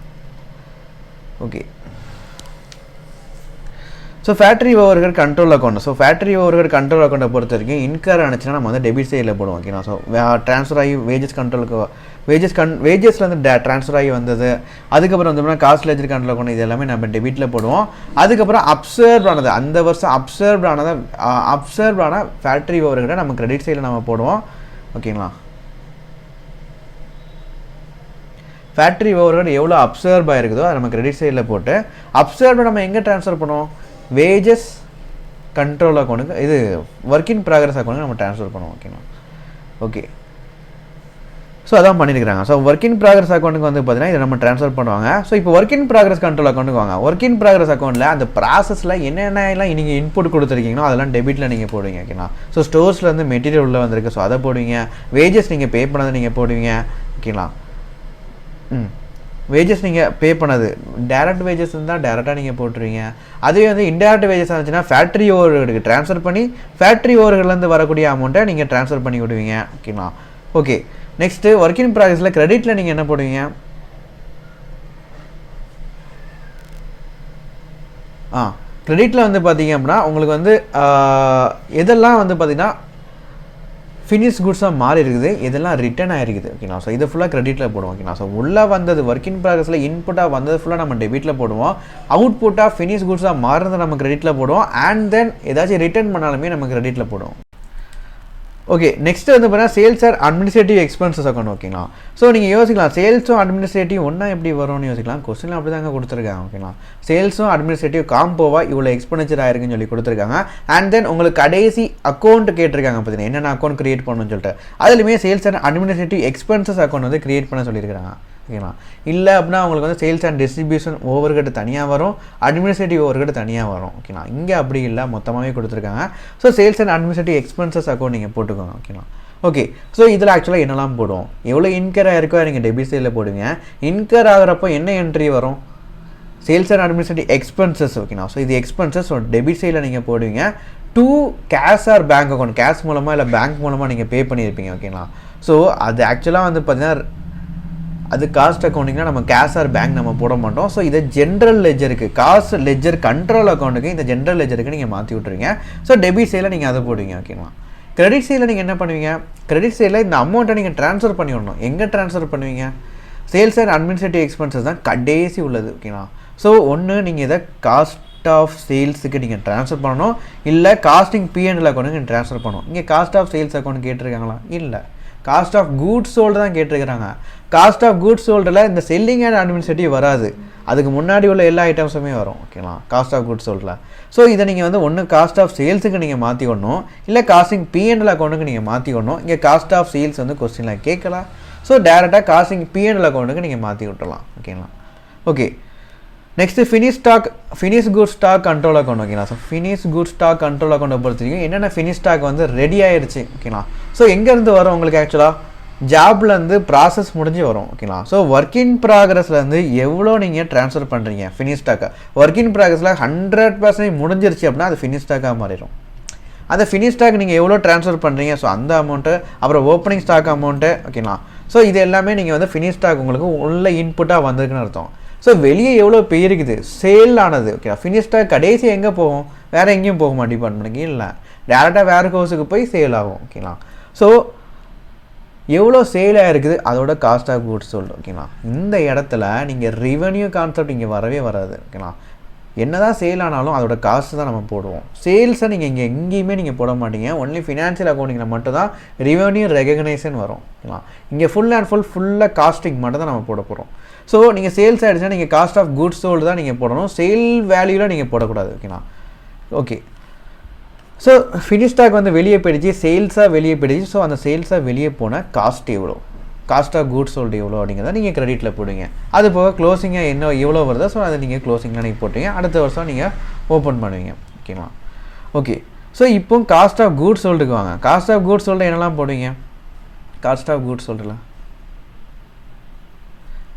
A: Okay. So factory over head control account, so factory over head control அக்கௌண்ட்டை பொறுத்த வரைக்கும் இன்கர் ஆனிச்சுன்னா நம்ம வந்து டெபிட் சைடில் போடுவோம். ஓகேங்களா. ஸோ ட்ரான்ஸ்ஃபர் ஆகி வேஜஸ் கண்ட்ரோலுக்கு வேஜஸ்லேருந்து ட்ரான்ஸ்ஃபர் ஆகி வந்தது, அதுக்கப்புறம் வந்து காஸ்ட் லெஜர் கண்ட்ரோல் அக்கௌண்ட், இது எல்லாமே நம்ம டெபிட்டில் போடுவோம். அதுக்கப்புறம் அப்சர்வ் ஆனது அந்த வருஷம் அப்சர்வ் ஆன ஃபேக்ட்ரி ஓவர் ஹெட்டை நம்ம கிரெடிட் சைடில் நம்ம போடுவோம். ஓகேங்களா. ஃபேக்ட்ரி ஓவர் ஹெட் எவ்வளோ அப்சர்வ் ஆகிருக்குதோ அதை நம்ம கிரெடிட் சைடில் போட்டு அப்சர்வ் நம்ம எங்கே ட்ரான்ஸ்ஃபர் பண்ணுவோம், வேஜஸ் கண்ட்ரோல் அக்கௌண்ட்டுக்கு இது ஒர்க் இன் ப்ராக்ரஸ் அக்கௌண்ட்டுக்கு நம்ம ட்ரான்ஸ்ஃபர் பண்ணுவோம். ஓகேங்களா. ஓகே. ஸோ அதான் பண்ணியிருக்காங்க. ஸோ ஒர்க் இன் ப்ராக்ரஸ் அக்கௌண்ட்டுக்கு வந்து பார்த்தீங்கன்னா இதை நம்ம ட்ரான்ஸ்ஃபர் பண்ணுவாங்க. ஸோ இப்போ ஒர்க் இன் ப்ராக்ரஸ் கண்ட்ரோல் அக்கௌண்ட்டுக்கு வாங்க. ஒர்க் இன் ப்ராக்ரஸ் அக்கௌண்ட்டில் அந்த ப்ராசஸில் என்னென்னலாம் நீங்கள் இன்புட் கொடுத்துருக்கீங்களோ அதெல்லாம் டெபிட்டில் நீங்கள் போடுவீங்க. ஓகேங்களா. ஸோ ஸ்டோர்ஸ்லேருந்து மெட்டீரியல் உள்ளே வந்திருக்கு, ஸோ அதை போடுவீங்க. வேஜஸ் நீங்கள் பே பண்ணதை நீங்கள் போடுவீங்க. ஓகேங்களா. வேஜஸ் நீங்கள் பே பண்ணது டேரக்ட் வேஜஸ் இருந்தால் டேரெக்டாக நீங்கள் போட்டுருவீங்க. அதுவே வந்து இன்டேரக்ட் வேஜஸ் இருந்துச்சுன்னா ஃபேக்ட்ரி ஓவர்ஹெட்டுக்கு ட்ரான்ஸ்ஃபர் பண்ணி ஃபேக்ட்ரி ஓவர்ஹெட்லேருந்து வரக்கூடிய அமௌண்ட்டை நீங்கள் ட்ரான்ஸ்ஃபர் பண்ணி விடுவீங்க. ஓகேங்களா. ஓகே. நெக்ஸ்ட்டு ஒர்க் இன் ப்ராக்ரஸில் கிரெடிட்டில் நீங்கள் என்ன போடுவீங்க, கிரெடிட்டில் வந்து பார்த்தீங்க அப்படின்னா உங்களுக்கு வந்து எதெல்லாம் வந்து பார்த்தீங்கன்னா ஃபினிஷ் குட்ஸாக மாறி இருக்குது, இதெல்லாம் ரிட்டர்ன் ஆகிருக்குது. ஓகேங்களா. ஸோ இதை ஃபுல்லாக கிரெடிட்டில் போடுவோம். ஓகேங்களா. ஸோ உள்ளே வந்தது ஒர்க் இன் ப்ராக்ரஸில் இன்புட்டாக வந்தது ஃபுல்லாக நம்ம டெபிட்டில் போடுவோம். அவுட்புட்டாக ஃபினிஷ் குட்ஸாக மாறுறதை நம்ம கிரெடிட்டில் போடுவோம். அண்ட் தென் ஏதாச்சும் ரிட்டர்ன் பண்ணாலுமே நம்ம கிரெடிட்டில் போடுவோம். ஓகே. நெக்ஸ்ட் வந்து பார்த்தீங்கன்னா sales or administrative expenses account. ஓகேங்களா. ஸோ நீங்கள் யோசிக்கலாம் சேல்ஸும் அட்மினிஸ்ட்ரேட்டிவ் ஒன்றா எப்படி வரும்னு யோசிக்கலாம். கொஸ்டின் அப்படி தாங்க கொடுத்துருக்காங்க. ஓகேங்களா. சேல்ஸும் அட்மினிஸ்ட்ரேட்டிவ் காம்போவாக இவ்வளோ எக்ஸ்பெண்டிச்சர் ஆயிருக்குன்னு சொல்லி கொடுத்துருக்காங்க. அண்ட் தென் உங்களுக்கு கடைசி அக்கௌண்ட் கேட்டிருக்காங்க பார்த்தீங்கன்னா என்னென்ன அக்கௌண்ட் கிரியேட் பண்ணணும்னு சொல்லிட்டு அதுலேயுமே sales and administrative expenses account வந்து கிரியேட் பண்ண சொல்லியிருக்காங்க. ஓகேங்களா. இல்லை அப்படின்னா உங்களுக்கு வந்து sales and distribution over head தனியாக வரும், அட்மினிஸ்ட்ரேட்டிவ் ஓவர் ஹெட் தனியாக வரும். ஓகேங்களா. இங்கே அப்படி இல்லை, மொத்தமாகவே கொடுத்துருக்காங்க. So sales and administrative expenses account நீங்கள் போட்டுக்கோங்க. ஓகேங்களா. ஓகே. ஸோ இதில் ஆக்சுவலாக என்னெல்லாம் போடுவோம், எவ்வளோ இன்கர் ஆகிருக்கோ நீங்கள் டெபிட் சைடில் போடுவீங்க. இன்கர் ஆகிறப்போ என்ன என்ட்ரி வரும், சேல்ஸ் அண்ட் அட்மினிஸ்ட்ரேட்டிவ் எக்ஸ்பென்சஸ். ஓகேங்களா. ஸோ இது எக்ஸ்பென்சஸ் டெபிட் சைடில் நீங்கள் போடுவீங்க. To cash or bank account, cash மூலமாக இல்லை பேங்க் மூலமாக நீங்கள் பே பண்ணியிருப்பீங்க. ஓகேங்களா. ஸோ அது ஆக்சுவலாக வந்து பார்த்தீங்கன்னா அது காஸ்ட் அக்கௌண்டிங்னா நம்ம கேஷ் ஆர் பேங்க் நம்ம போட மாட்டோம். ஸோ இதை ஜென்ரல் லெஜருக்கு காஸ்ட் லெஜர் கண்ட்ரோல் அக்கௌண்ட்டுக்கு இந்த ஜென்ரல் லெஜருக்கு நீங்கள் மாற்றி விட்ருவீங்க. ஸோ டெபிட் சைடில் நீங்கள் அதை போடுவீங்க. ஓகேங்களா. கிரெடிட் சைடில் நீங்கள் என்ன பண்ணுவீங்க, கிரெடிட் சைடில் இந்த அமௌண்ட்டை நீங்கள் ட்ரான்ஸ்ஃபர் பண்ணி விடணும். எங்கே ட்ரான்ஸ்ஃபர் பண்ணுவீங்க, சேல்ஸ் அண்ட் அட்மினிஸ்ட்ரேட்டிவ் எக்ஸ்பென்சஸ் தான் கடைசி உள்ளது. ஓகேங்களா. ஸோ ஒன்று நீங்கள் இதை காஸ்ட் ஆஃப் சேல்ஸுக்கு நீங்கள் ட்ரான்ஸ்ஃபர் பண்ணணும், இல்லை காஸ்டிங் பிஎன்எல் அக்கௌண்ட்டுக்கு நீங்கள் ட்ரான்ஸ்ஃபர் பண்ணணும். இங்கே காஸ்ட் ஆஃப் சேல்ஸ் அக்கௌண்ட் கேட்டிருக்காங்களா, இல்லை காஸ்ட் ஆஃப் கூட்ஸ் சோல்டு தான் கேட்டிருக்கிறாங்க. காஸ்ட் ஆஃப் கூட்ஸ் சோல்டில் இந்த செல்லிங் அண்ட் அட்மினிஸ்ட்ரேட்டிவ் வராது, அதுக்கு முன்னாடி உள்ள எல்லா ஐட்டம்ஸுமே வரும். ஓகேங்களா. காஸ்ட் ஆஃப் கூட்ஸ் சோல்டில். ஸோ இதை நீங்கள் வந்து ஒன்று காஸ்ட் ஆஃப் சேல்ஸுக்கு நீங்கள் மாற்றி விடணும், இல்லை காஸ்டிங் பிஎன்எல் அக்கௌண்ட்டுக்கு நீங்கள் மாற்றி விடணும். இங்கே காஸ்ட் ஆஃப் சேல்ஸ் வந்து கொஸ்டினில் கேட்கலாம். ஸோ டேரெக்டாக காஸ்டிங் பிஎன்எல் அக்கௌண்ட்டுக்கு நீங்கள் மாற்றி விட்டுலாம். ஓகேங்களா. Okay. Next finish good stock control account ஓகேங்களா. So finish good stock control அக்கௌண்ட்டை பொறுத்த வரைக்கும் என்னென்ன ஃபினிஷ் ஸ்டாக் வந்து ரெடி ஆயிடுச்சு ஓகேங்களா. ஸோ எங்கேருந்து வரும் உங்களுக்கு ஆக்சுவலாக ஜாப்லேருந்து ப்ராசஸ் முடிஞ்சு வரும் ஓகேங்களா. ஸோ ஒர்க் இன் ப்ராக்ரஸ்லேருந்து எவ்வளோ நீங்கள் ட்ரான்ஸ்ஃபர் பண்ணுறீங்க ஃபினிஷ் ஸ்டாக்கை, ஒர்க் இன் ப்ராக்ரஸில் 100% முடிஞ்சிருச்சு அப்படின்னா அது ஃபினிஷ் ஸ்டாக்காக மாறிடும். அந்த ஃபினிஷ் ஸ்டாக் நீங்கள் எவ்வளோ ட்ரான்ஸ்ஃபர் பண்ணுறீங்க, ஸோ அந்த அமௌண்ட்டு, அப்புறம் ஓப்பனிங் ஸ்டாக் அமௌண்ட்டு ஓகேங்களா. ஸோ இது எல்லாமே நீங்கள் வந்து ஃபினிஷ் ஸ்டாக் உங்களுக்கு உள்ள இன்புட்டாக வந்திருக்குன்னு அர்த்தம். ஸோ வெளியே எவ்வளோ போயிருக்குது சேல் ஆனது ஓகேங்களா. ஃபினிஷ் ஸ்டாக் கடைசி எங்கே போகும், வேறு எங்கேயும் போகுமா டிபார்ட்மெண்ட்டுக்கு, இல்லை டேரெக்டாக வேறு ஹவுஸுக்கு போய் சேல் ஆகும் ஓகேங்களா. ஸோ எவ்வளோ சேல் ஆகிருக்குது அதோட காஸ்ட் ஆஃப் குட்ஸ் சோல்டு ஓகேங்களா. இந்த இடத்துல நீங்கள் ரெவென்யூ கான்செப்ட் இங்கே வரவே வராது ஓகேங்களா. என்ன தான் சேல் ஆனாலும் அதோட காஸ்ட்டு தான் நம்ம போடுவோம். சேல்ஸை நீங்கள் இங்கே எங்கேயுமே நீங்கள் போட மாட்டீங்க. ஒன்லி ஃபினான்ஷியல் அக்கௌண்டிங்கில் மட்டும் தான் ரெவென்யூ ரெகக்னைசேஷன் வரும் ஓகேங்களா. இங்கே ஃபுல்லாக காஸ்டிங் மட்டும் தான் நம்ம போட போகிறோம். ஸோ நீங்கள் சேல்ஸ் ஆகிடுச்சுன்னா நீங்கள் காஸ்ட் ஆஃப் குட்ஸ் சோல்டு தான் நீங்கள் போடணும், சேல் வேல்யூவில் நீங்கள் போடக்கூடாது ஓகேங்களா. ஓகே, ஸோ ஃபினிஷ் ஸ்டாக் வந்து வெளியே போயிடுச்சு, சேல்ஸாக வெளியே போயிடுச்சு. ஸோ அந்த சேல்ஸாக வெளியே போன காஸ்ட் எவ்வளோ, காஸ்ட் ஆஃப் குட்ஸ் சோல்டு எவ்வளோ அப்படிங்கிறத நீங்கள் கிரெடிட்டில் போடுவீங்க. அது போக க்ளோசிங்காக என்ன எவ்வளோ வருதோ ஸோ அதை நீங்கள் க்ளோசிங்கில் நீங்கள் போட்டுவீங்க. அடுத்த வருஷம் நீங்கள் ஓப்பன் பண்ணுவீங்க ஓகேங்களா. ஓகே, ஸோ இப்போ காஸ்ட் ஆஃப் குட்ஸ் சோல்டுக்கு வாங்க. காஸ்ட் ஆஃப் குட்ஸ் சோல்டு என்னெல்லாம் போடுவீங்க, காஸ்ட் ஆஃப் குட்ஸ் சோல்டில்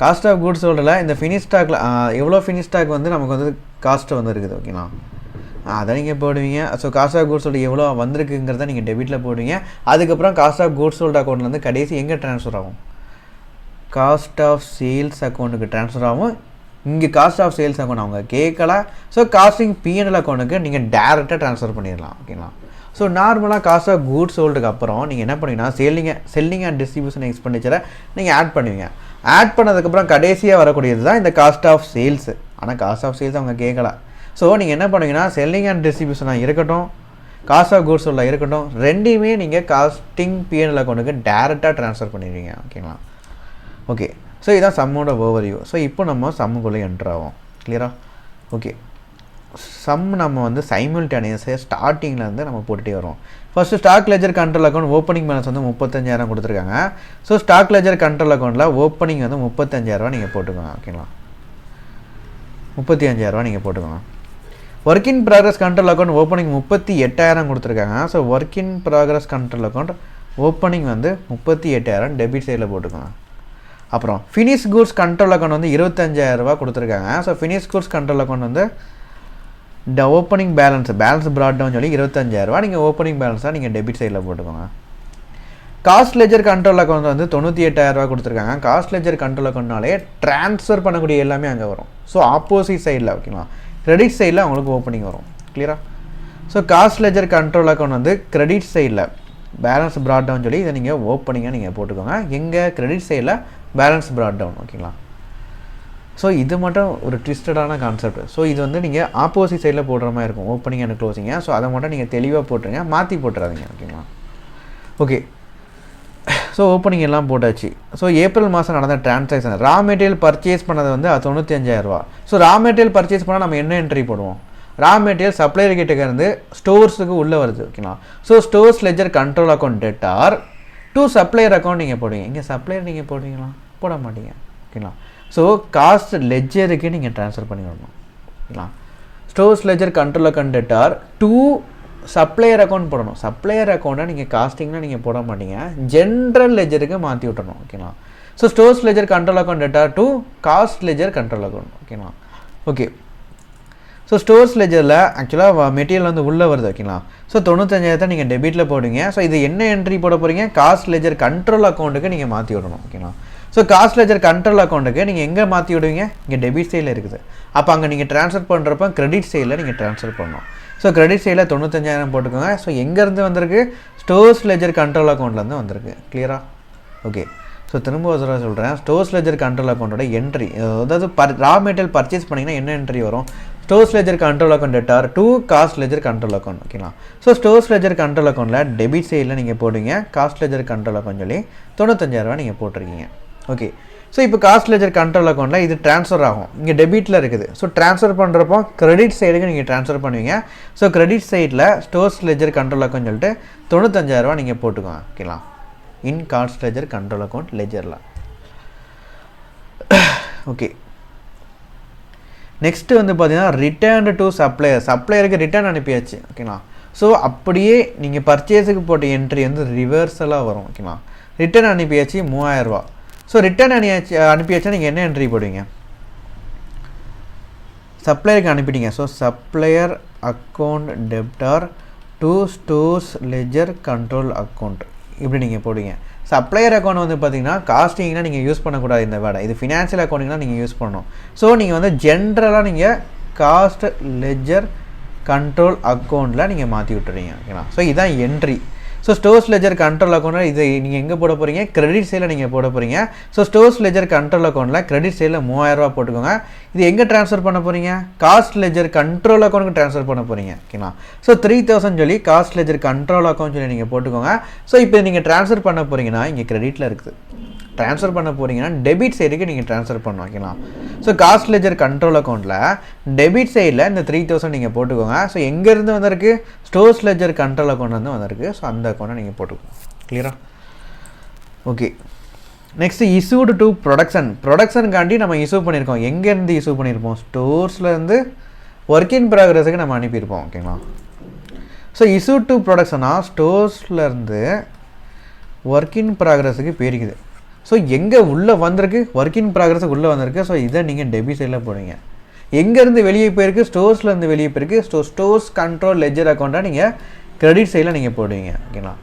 A: காஸ்ட் ஆஃப் குட்ஸ் சோல்டில் இந்த ஃபினிஷ் ஸ்டாக்கில் எவ்வளோ ஃபினிஷ் ஸ்டாக் வந்து நமக்கு வந்து காஸ்ட்டு வந்து இருக்குது ஓகேங்களா. அதை நீங்கள் போடுவீங்க. So cost of goods sold எவ்வளோ வந்திருக்குங்கிறத நீங்கள் டெபிட்டில் போடுவீங்க. அதுக்கப்புறம் காஸ்ட் ஆஃப் குட்ஸ் சோல்டு அக்கௌண்ட்லேருந்து கடைசி எங்கே ட்ரான்ஸ்ஃபர் ஆகும், காஸ்ட் ஆஃப் சேல்ஸ் அக்கௌண்ட்டுக்கு ட்ரான்ஸ்ஃபர் ஆகும். இங்கே காஸ்ட் ஆஃப் சேல்ஸ் அக்கௌண்ட் அவங்க கேட்கல. ஸோ காஸ்டிங் P&L அக்கௌண்ட்டுக்கு நீங்கள் டேரெக்டாக ட்ரான்ஸ்ஃபர் பண்ணிடலாம் ஓகேங்களா. ஸோ நார்மலாக காஸ்ட் ஆஃப் குட்ஸ் சோல்டுக்கு அப்புறம் நீங்கள் என்ன பண்ணுவீங்கன்னா செல்லிங் அண்ட் டிஸ்ட்ரிபியூஷன் எக்ஸ்பெண்டிச்சரை நீங்கள் ஆட் பண்ணுவீங்க. ஆட் பண்ணதுக்கப்புறம் கடைசியாக வரக்கூடியது தான் இந்த காஸ்ட் ஆஃப் சேல்ஸு. ஆனால் காஸ்ட் ஆஃப் சேல்ஸ் அவங்க கேட்கல. ஸோ நீங்கள் என்ன பண்ணுவீங்கன்னா செல்லிங் அண்ட் டிஸ்ட்ரிபியூஷனாக இருக்கட்டும், காஸ்ட் ஆஃப் குட்ஸ் சோல்டாக இருக்கட்டும், ரெண்டையுமே நீங்கள் காஸ்டிங் P&L அக்கௌண்ட்டுக்கு டேரெக்டாக ட்ரான்ஸ்ஃபர் பண்ணிடுவீங்க ஓகேங்களா. ஓகே, ஸோ இதுதான் சம்மோட ஓவர்வியூ. ஸோ இப்போ நம்ம சம்முக்குள்ளே என்ட்ரு ஆகும் கிளியரா. ஓகே, சம் நம்ம வந்து சைமல்டேனியஸாக ஸ்டார்டிங்கில் நம்ம போட்டுகிட்டே வரோம். First stock ledger control account opening balance வந்து 35,000 கொடுத்துருக்காங்க. ஸோ ஸ்டாக் லெஜர் கண்ட்ரோல் அக்கௌண்ட்டில் ஓப்பனிங் வந்து 35,000 நீங்கள் போட்டுக்கோங்க ஓகேங்களா. 35,000 நீங்கள் போட்டுக்கோங்க. Work in progress control account opening 38,000 கொடுத்துருக்காங்க. So work in progress control account opening வந்து 38,000 டெபிட் சைடில் போட்டுக்கோங்க. அப்புறம் ஃபினிஷ் குட்ஸ் கண்ட்ரோல் அக்கௌண்ட் வந்து 25,000 கொடுத்துருக்காங்க. So finish goods control account வந்து ஓப்பனிங் பேலன்ஸ் ப்ராட் டவுன் சொல்லி 25,000 நீங்கள் ஓப்பனிங் பேலன்ஸாக நீங்கள் டெபிட் சைடில் போட்டுக்கோங்க. காஸ்ட் லெஜர் கண்ட்ரோல் அக்கௌண்ட் வந்து 98,000 கொடுத்துருக்காங்க. காஸ்ட் லெஜர் கண்ட்ரோல் அக்கௌண்ட்னாலே ட்ரான்ஸ்ஃபர் பண்ணக்கூடிய எல்லாமே அங்கே வரும். ஸோ ஆப்போசிட் சைடில் ஓகேங்களா, கிரெடிட் சைடில் அவங்களுக்கு ஓப்பனிங் வரும் கிளியரா. So cost ledger control account வந்து கிரெடிட் சைடில் பேலன்ஸ் ப்ராட் டவுன் சொல்லி இதை நீங்கள் ஓப்பனிங்காக நீங்கள் போட்டுக்கோங்க. எங்கள் கிரெடிட் சைடில் பேலன்ஸ் ப்ராட் டவுன் ஓகேங்களா. ஸோ இது மட்டும் ஒரு ட்விஸ்டடான கான்செப்ட். ஸோ இது வந்து நீங்கள் ஆப்போசிட் சைடில் போடுற மாதிரி இருக்கும் ஓப்பனிங் அண்ட் க்ளோசிங்க. ஸோ அதை மட்டும் நீங்கள் தெளிவாக போட்டுருங்க, மாற்றி போட்டுறாதீங்க ஓகேங்களா. ஓகே, ஸோ ஓப்பனிங் எல்லாம் போட்டாச்சு. ஸோ ஏப்ரல் மாதம் நடந்த டிரான்சாக்ஷன் ரா மெட்டீரியல் பர்ச்சேஸ் பண்ணது வந்து 95,000. ஸோ ரா மெட்டீரியல் பர்ச்சேஸ் பண்ணால் நம்ம என்ன என்ட்ரி போடுவோம், ரா மெட்டீரியல் சப்ளையர் கிட்டே இருந்து ஸ்டோர்ஸுக்கு உள்ளே வருது ஓகேங்களா. So stores ledger control account debtor to supplier account நீங்கள் போடுவீங்க. இங்கே சப்ளையர் நீங்கள் போடுவீங்களா, போட மாட்டீங்க ஓகேங்களா. ஸோ காஸ்ட் லெஜருக்கு நீங்கள் ட்ரான்ஸ்ஃபர் பண்ணி விடணும் ஓகேங்களா. Stores ledger control account debtor to supplier account போடணும். சப்ளையர் அக்கௌண்ட்டை நீங்கள் காஸ்டிங்னா நீங்கள் போட மாட்டீங்க, ஜென்ரல் லெஜருக்கு மாற்றி விட்டணும் ஓகேங்களா. So stores ledger control account debtor to cost ledger control account ஓகேங்களா. ஓகே, ஸோ ஸ்டோர்ஸ் லெஜரில் ஆக்சுவலாக மெட்டீரியல் வந்து உள்ளே வருது ஓகேங்களா. ஸோ 95,000 நீங்கள் டெபிட்டில் போடுவீங்க. ஸோ இது என்ன என்ட்ரி போட போகிறீங்க, காஸ்ட் லெஜர் கண்ட்ரோல் அக்கௌண்ட்டுக்கு நீங்கள் மாற்றி விடணும் ஓகேங்களா. ஸோ காஸ்ட் லெஜர் கண்ட்ரோல் அக்கௌண்ட்டுக்கு நீங்கள் எங்கே மாற்றி விடுவீங்க, இங்கே டெபிட் சைடில் இருக்குது. அப்போ அங்கே நீங்கள் ட்ரான்ஸ்ஃபர் பண்ணுறப்ப கிரெடிட் சைடில் நீங்கள் ட்ரான்ஸ்ஃபர் பண்ணணும். ஸோ கிரெடிட் சைடில் 95,000 போட்டுக்கோங்க. ஸோ எங்கேருந்து வந்திருக்கு, ஸ்டோர்ஸ் லெஜர் கண்ட்ரோல் அக்கௌண்ட்லேருந்து வந்திருக்கு கிளியரா. ஓகே, ஸோ திரும்ப ஒரு தடவை சொல்கிறேன், ஸ்டோர்ஸ் லெஜர் கண்ட்ரோல் அக்கௌண்ட்டோட என்ட்ரி, அதாவது ரா மெட்டீரியல் பர்ச்சேஸ் பண்ணிங்கன்னா என்ன என்ட்ரி வரும், stores ledger control account debtor to cost ledger control account ஓகேங்களா. ஸோ ஸ்டோர்ஸ் லெஜர் கண்ட்ரோல் அக்கௌண்ட்டில் டெபிட் சைடில் நீங்கள் போடுவீங்க, காஸ்ட் லெஜர் கண்ட்ரோல் அக்கௌண்ட் சொல்லி 95,000 நீங்கள் போட்டிருக்கீங்க. ஓகே, ஸோ இப்போ காஸ்ட் லெஜர் கண்ட்ரோல் அக்கௌண்ட்டில் இது ட்ரான்ஸ்ஃபர் ஆகும், இங்கே டெபிட்டில் இருக்குது. ஸோ ட்ரான்ஸ்ஃபர் பண்ணுறப்போ கிரெடிட் சைடுக்கு நீங்கள் ட்ரான்ஸ்ஃபர் பண்ணுவீங்க. ஸோ கிரெடிட் சைடில் ஸ்டோர்ஸ் லெஜர் கண்ட்ரோல் அக்கௌண்ட் சொல்லிட்டு 95,000 நீங்கள் போட்டுக்கோங்க ஓகேங்களா. In cost ledger control account லெஜரில். ஓகே, நெக்ஸ்ட்டு வந்து பார்த்தீங்கன்னா ரிட்டர்ன் டு சப்ளையர், சப்ளையருக்கு ரிட்டர்ன் அனுப்பியாச்சு ஓகேங்களா. ஸோ அப்படியே நீங்கள் பர்ச்சேஸுக்கு போட்ட என்ட்ரி வந்து ரிவர்ஸலாக வரும் ஓகேங்களா. ரிட்டர்ன் அனுப்பியாச்சு 3000 ரூபா. ஸோ ரிட்டர்ன் அனுப்பியாச்சா நீங்கள் என்ன என்ட்ரி போடுவீங்க, சப்ளையருக்கு அனுப்பிட்டீங்க. So supplier account debtor to stores ledger control account இப்படி நீங்கள் போடுவீங்க. சப்ளையர் அக்கௌண்ட் வந்து பார்த்தீங்கன்னா காஸ்டிங்னா நீங்கள் யூஸ் பண்ணக்கூடாது இந்த வேர்டை, இது ஃபினான்ஷியல் அக்கௌண்டிங்னா நீங்கள் யூஸ் பண்ணணும். ஸோ நீங்கள் வந்து ஜென்ரலாக நீங்கள் காஸ்ட் லெஜர் கண்ட்ரோல் அக்கௌண்ட்டில் நீங்கள் மாற்றி விட்டுறீங்க ஓகேங்களா. ஸோ இதுதான் entry. So stores ledger control அக்கௌண்ட்டில் இது நீங்கள் எங்கே போட போகிறீங்க, கிரெடிட் சைடில் நீங்கள் போட போகிறீங்க. ஸோ ஸ்டோர்ஸ் லெஜர் கண்ட்ரோல் அக்கௌண்ட்டில் கிரெடிட் சைடில் 3000 ரூபா போட்டுக்கோங்க. இது எங்கே ட்ரான்ஸ்ஃபர் பண்ண போகிறீங்க, காஸ்ட் லெஜர் கண்ட்ரோல் அக்கௌண்ட்டுக்கு ட்ரான்ஸ்ஃபர் பண்ண போகிறீங்க ஓகேங்களா. ஸோ 3000 சொல்லி காஸ்ட் லெஜர் கண்ட்ரோல் அக்கௌண்ட் சொல்லி நீங்கள் போட்டுக்கோங்க. ஸோ இப்போ நீங்கள் ட்ரான்ஸ்ஃபர் பண்ண போகிறீங்கன்னா இங்கே கிரெடிட்டில் இருக்குது, ட்ரான்ஸ்ஃபர் பண்ண போகிறீங்கன்னா டெபிட் சைடுக்கு நீங்கள் ட்ரான்ஸ்ஃபர் பண்ணணும் ஓகேங்களா. ஸோ காஸ்ட் லெஜர் கண்ட்ரோல் அக்கௌண்ட்டில் டெபிட் சைடில் இந்த 3000 நீங்கள் போட்டுக்கோங்க. ஸோ எங்கேருந்து வந்திருக்கு, ஸ்டோர்ஸ் லெஜர் கண்ட்ரோல் அக்கௌண்ட் வந்து வந்திருக்கு. ஸோ அந்த அக்கௌண்ட்டை நீங்கள் போட்டுக்கோங்க. கிளியரா? ஓகே. நெக்ஸ்ட் இஷ்யூடு டு ப்ரொடக்ஷனுக்காண்டி நம்ம இஷ்யூ பண்ணியிருக்கோம். எங்கேருந்து இஷ்யூ பண்ணியிருப்போம், ஸ்டோர்ஸ்லேருந்து ஒர்க் இன் ப்ராக்ரஸுக்கு நம்ம அனுப்பியிருப்போம் ஓகேங்களா. ஸோ இஷ்யூ டு ப்ரொடக்ஷனாக ஸ்டோர்ஸ்லேருந்து ஒர்க் இன் ப்ராக்ரஸுக்கு போயிருக்குது. ஸோ எங்கே உள்ளே வந்திருக்கு, ஒர்க் இன் ப்ராக்ரஸுக்கு உள்ளே வந்திருக்கு. ஸோ இதை நீங்கள் டெபிட் சைடில் போடுவீங்க. எங்கேருந்து வெளியே போயிருக்கு, ஸ்டோர்ஸ்லேருந்து வெளியே போயிருக்கு. ஸ்டோர்ஸ் கண்ட்ரோல் லெஜர் அக்கௌண்ட்டாக நீங்கள் கிரெடிட் சைடில் நீங்கள் போடுவீங்க ஓகேங்களா.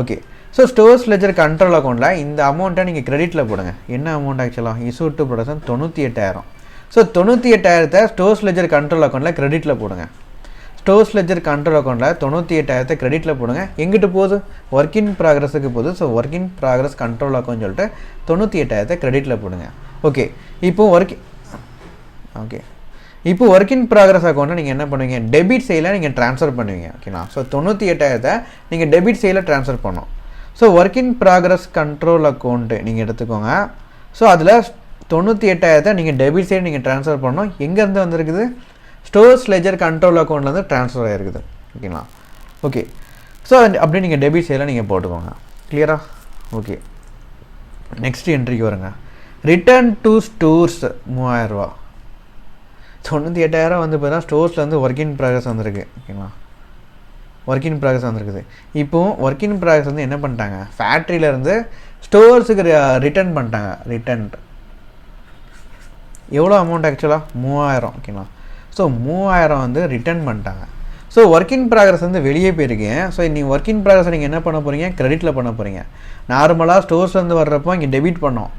A: Okay. So stores ledger control அக்கௌண்ட்டில் இந்த அமௌண்ட்டை நீங்கள் கிரெடிட்டில் போடுங்க. என்ன அமௌண்ட் ஆக்சுவலாக, issue to production 98,000. So 98,000 stores ledger control அக்கௌண்ட்டில் கிரெடிட்டில் போடுங்க. ஸ்டோர்ஸ் லெஜர் கண்ட்ரோல் அக்கௌண்ட்டில் 98,000 கிரெடிட்டில் போடுங்க. எங்கிட்டு போகுது, ஒர்க் இன் ப்ராக்ரஸுக்கு போகுது. So work in progress control account சொல்லிட்டு 98,000 கிரெடிட்டில் போடுங்க. ஓகே. இப்போ ஒர்க் இன் ப்ராக்ரஸ் அக்கௌண்ட்டை நீங்கள் என்ன பண்ணுவீங்க, டெபிட் சைடில் நீங்கள் ட்ரான்ஸ்ஃபர் பண்ணுவீங்க ஓகேங்களா. ஸோ 98,000 நீங்கள் டெபிட் சைடில் ட்ரான்ஸ்ஃபர் பண்ணணும். So work in progress control account நீங்கள் எடுத்துக்கோங்க. ஸோ அதில் 98,000 நீங்கள் டெபிட் சைடு நீங்கள் ட்ரான்ஸ்ஃபர் பண்ணணும். எங்கேருந்து வந்துருக்குது, ஸ்டோர்ஸ் லெஜர் கண்ட்ரோல் அக்கௌண்ட்லேருந்து ட்ரான்ஸ்ஃபர் ஆகிருக்குது ஓகேங்களா. ஓகே. ஸோ அப்படியே நீங்கள் டெபிட் சைடில் நீங்கள் போட்டுக்கோங்க. கிளியரா? ஓகே. நெக்ஸ்ட் என்ட்ரிக்கு வருங்க. ரிட்டர்ன் டு ஸ்டோர்ஸ் 3000 ரூபா. 98,000 வந்து பார்த்தீங்கன்னா ஸ்டோர்ஸ்லேருந்து ஒர்க் இன் ப்ராக்ரஸ் வந்துருக்கு ஓகேங்களா. ஒர்க் இன் ப்ராக்ரஸ் வந்துருக்குது. இப்போது ஒர்க் இன் ப்ராக்ரஸ் வந்து என்ன பண்ணிட்டாங்க, ஃபேக்ட்ரியிலேருந்து ஸ்டோர்ஸுக்கு ரிட்டர்ன் பண்ணிட்டாங்க. ரிட்டர்ன் எவ்வளோ அமௌண்ட் ஆக்சுவலாக 3000 ஓகேங்களா. ஸோ 3000 வந்து ரிட்டர்ன் பண்ணிட்டாங்க. ஸோ ஒர்க் இன் ப்ராக்ரஸ் வந்து வெளியே போயிருக்கேன். ஸோ நீங்கள் ஒர்க் இன் ப்ராக்ரஸ் நீங்கள் என்ன பண்ண போகிறீங்க, கிரெடிட்டில் பண்ண போகிறீங்க. நார்மலாக ஸ்டோர்ஸ்லேருந்து வர்றப்போ இங்கே டெபிட் பண்ணோம்.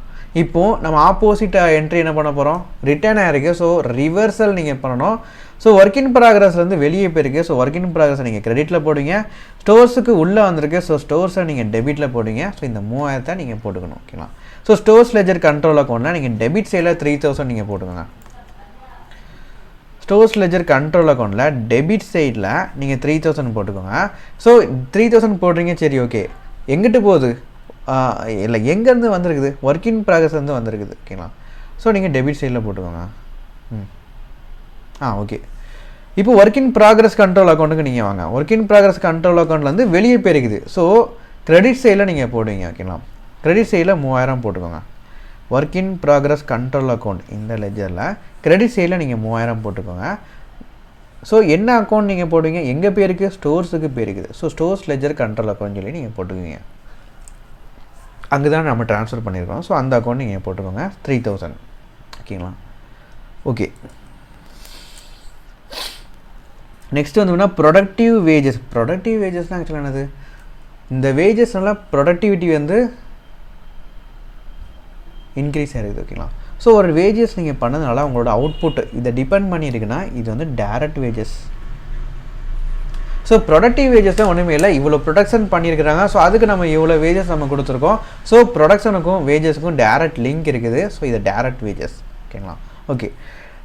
A: இப்போது நம்ம ஆப்போசிட் என்ட்ரி என்ன பண்ண போகிறோம், ரிட்டர்ன் ஆகிருக்கு. ஸோ ரிவர்சல் நீங்கள் பண்ணணும். ஸோ ஒர்க் இன் ப்ராக்ரஸ்லேருந்து வெளியே போயிருக்கு. ஸோ ஒர்க் இன் ப்ராக்ரஸை நீங்கள் கிரெடிட்டில் போடுவீங்க. ஸ்டோர்ஸுக்கு உள்ளே வந்திருக்கு. ஸோ ஸ்டோர்ஸை நீங்கள் டெபிட்டில் போடுவீங்க. ஸோ இந்த 3000 நீங்கள் போட்டுக்கணும் ஓகேங்களா. ஸோ ஸ்டோர்ஸ் லெஜர் கண்ட்ரோல் அக்கௌண்ட்டில் நீங்கள் டெபிட் சைடில் 3000 நீங்கள் போட்டுக்கோங்க. ஸ்டோர்ஸ் லெஜர் கண்ட்ரோல் அக்கௌண்ட்டில் டெபிட் சைடில் நீங்கள் 3000 போட்டுக்கோங்க. ஸோ 3000 போடுறீங்க. சரி ஓகே. எங்கிட்டு போகுது, இல்லை எங்கேருந்து வந்திருக்குது, ஒர்க் இன் ப்ராக்ரஸ்லேருந்து வந்திருக்குது ஓகேங்களா. ஸோ நீங்கள் டெபிட் சைடில் போட்டுக்கோங்க. ஓகே. இப்போ ஒர்க் இன் ப்ராக்ரஸ் கண்ட்ரோல் அக்கௌண்ட்டுக்கு நீங்கள் வாங்க. ஒர்க் இன் ப்ராக்ரஸ் கண்ட்ரோல் அக்கௌண்ட்லேருந்து வெளியே போயிருக்குது. ஸோ கிரெடிட் சைடில் நீங்கள் போடுவீங்க ஓகேங்களா. கிரெடிட் சைடில் 3000 போட்டுக்கோங்க. Work in progress control account இந்த லெஜரில் கிரெடிட் சைடில் நீங்கள் 3000 போட்டுக்கோங்க. ஸோ என்ன அக்கௌண்ட் நீங்கள் போடுவீங்க, எங்கே போயிருக்கு, ஸ்டோர்ஸுக்கு போயிருக்குது. So stores ledger control account சொல்லி நீங்கள் போட்டுக்குவீங்க. அங்கே தான் நம்ம ட்ரான்ஸ்ஃபர் பண்ணியிருக்கோம். ஸோ அந்த அக்கௌண்ட் நீங்கள் போட்டுக்கோங்க 3000 ஓகேங்களா. ஓகே. நெக்ஸ்ட் வந்து ப்ரொடக்டிவ் வேஜஸ். ப்ரொடக்டிவ் வேஜஸ்னால் ஆக்சுவலாக என்னது, இந்த வேஜஸ்னால ப்ரொடக்டிவிட்டி வந்து இன்க்ரீஸ் ஆகிருக்குது ஓகேங்களா. ஸோ ஒரு வேஜஸ் நீங்கள் பண்ணதுனால உங்களோட அவுட்புட் இதை டிபெண்ட் பண்ணியிருக்குன்னா இது வந்து direct wages. So productive wages தான் ஒன்றுமே இல்லை, இவ்வளோ ப்ரொடக்ஷன் பண்ணியிருக்கிறாங்க. ஸோ அதுக்கு நம்ம இவ்வளோ வேஜஸ் நம்ம கொடுத்துருக்கோம். ஸோ ப்ரொடக்ஷனுக்கும் வேஜஸுக்கும் டைரக்ட் லிங்க் இருக்குது. ஸோ இது டைரக்ட் வேஜஸ் ஓகேங்களா. ஓகே.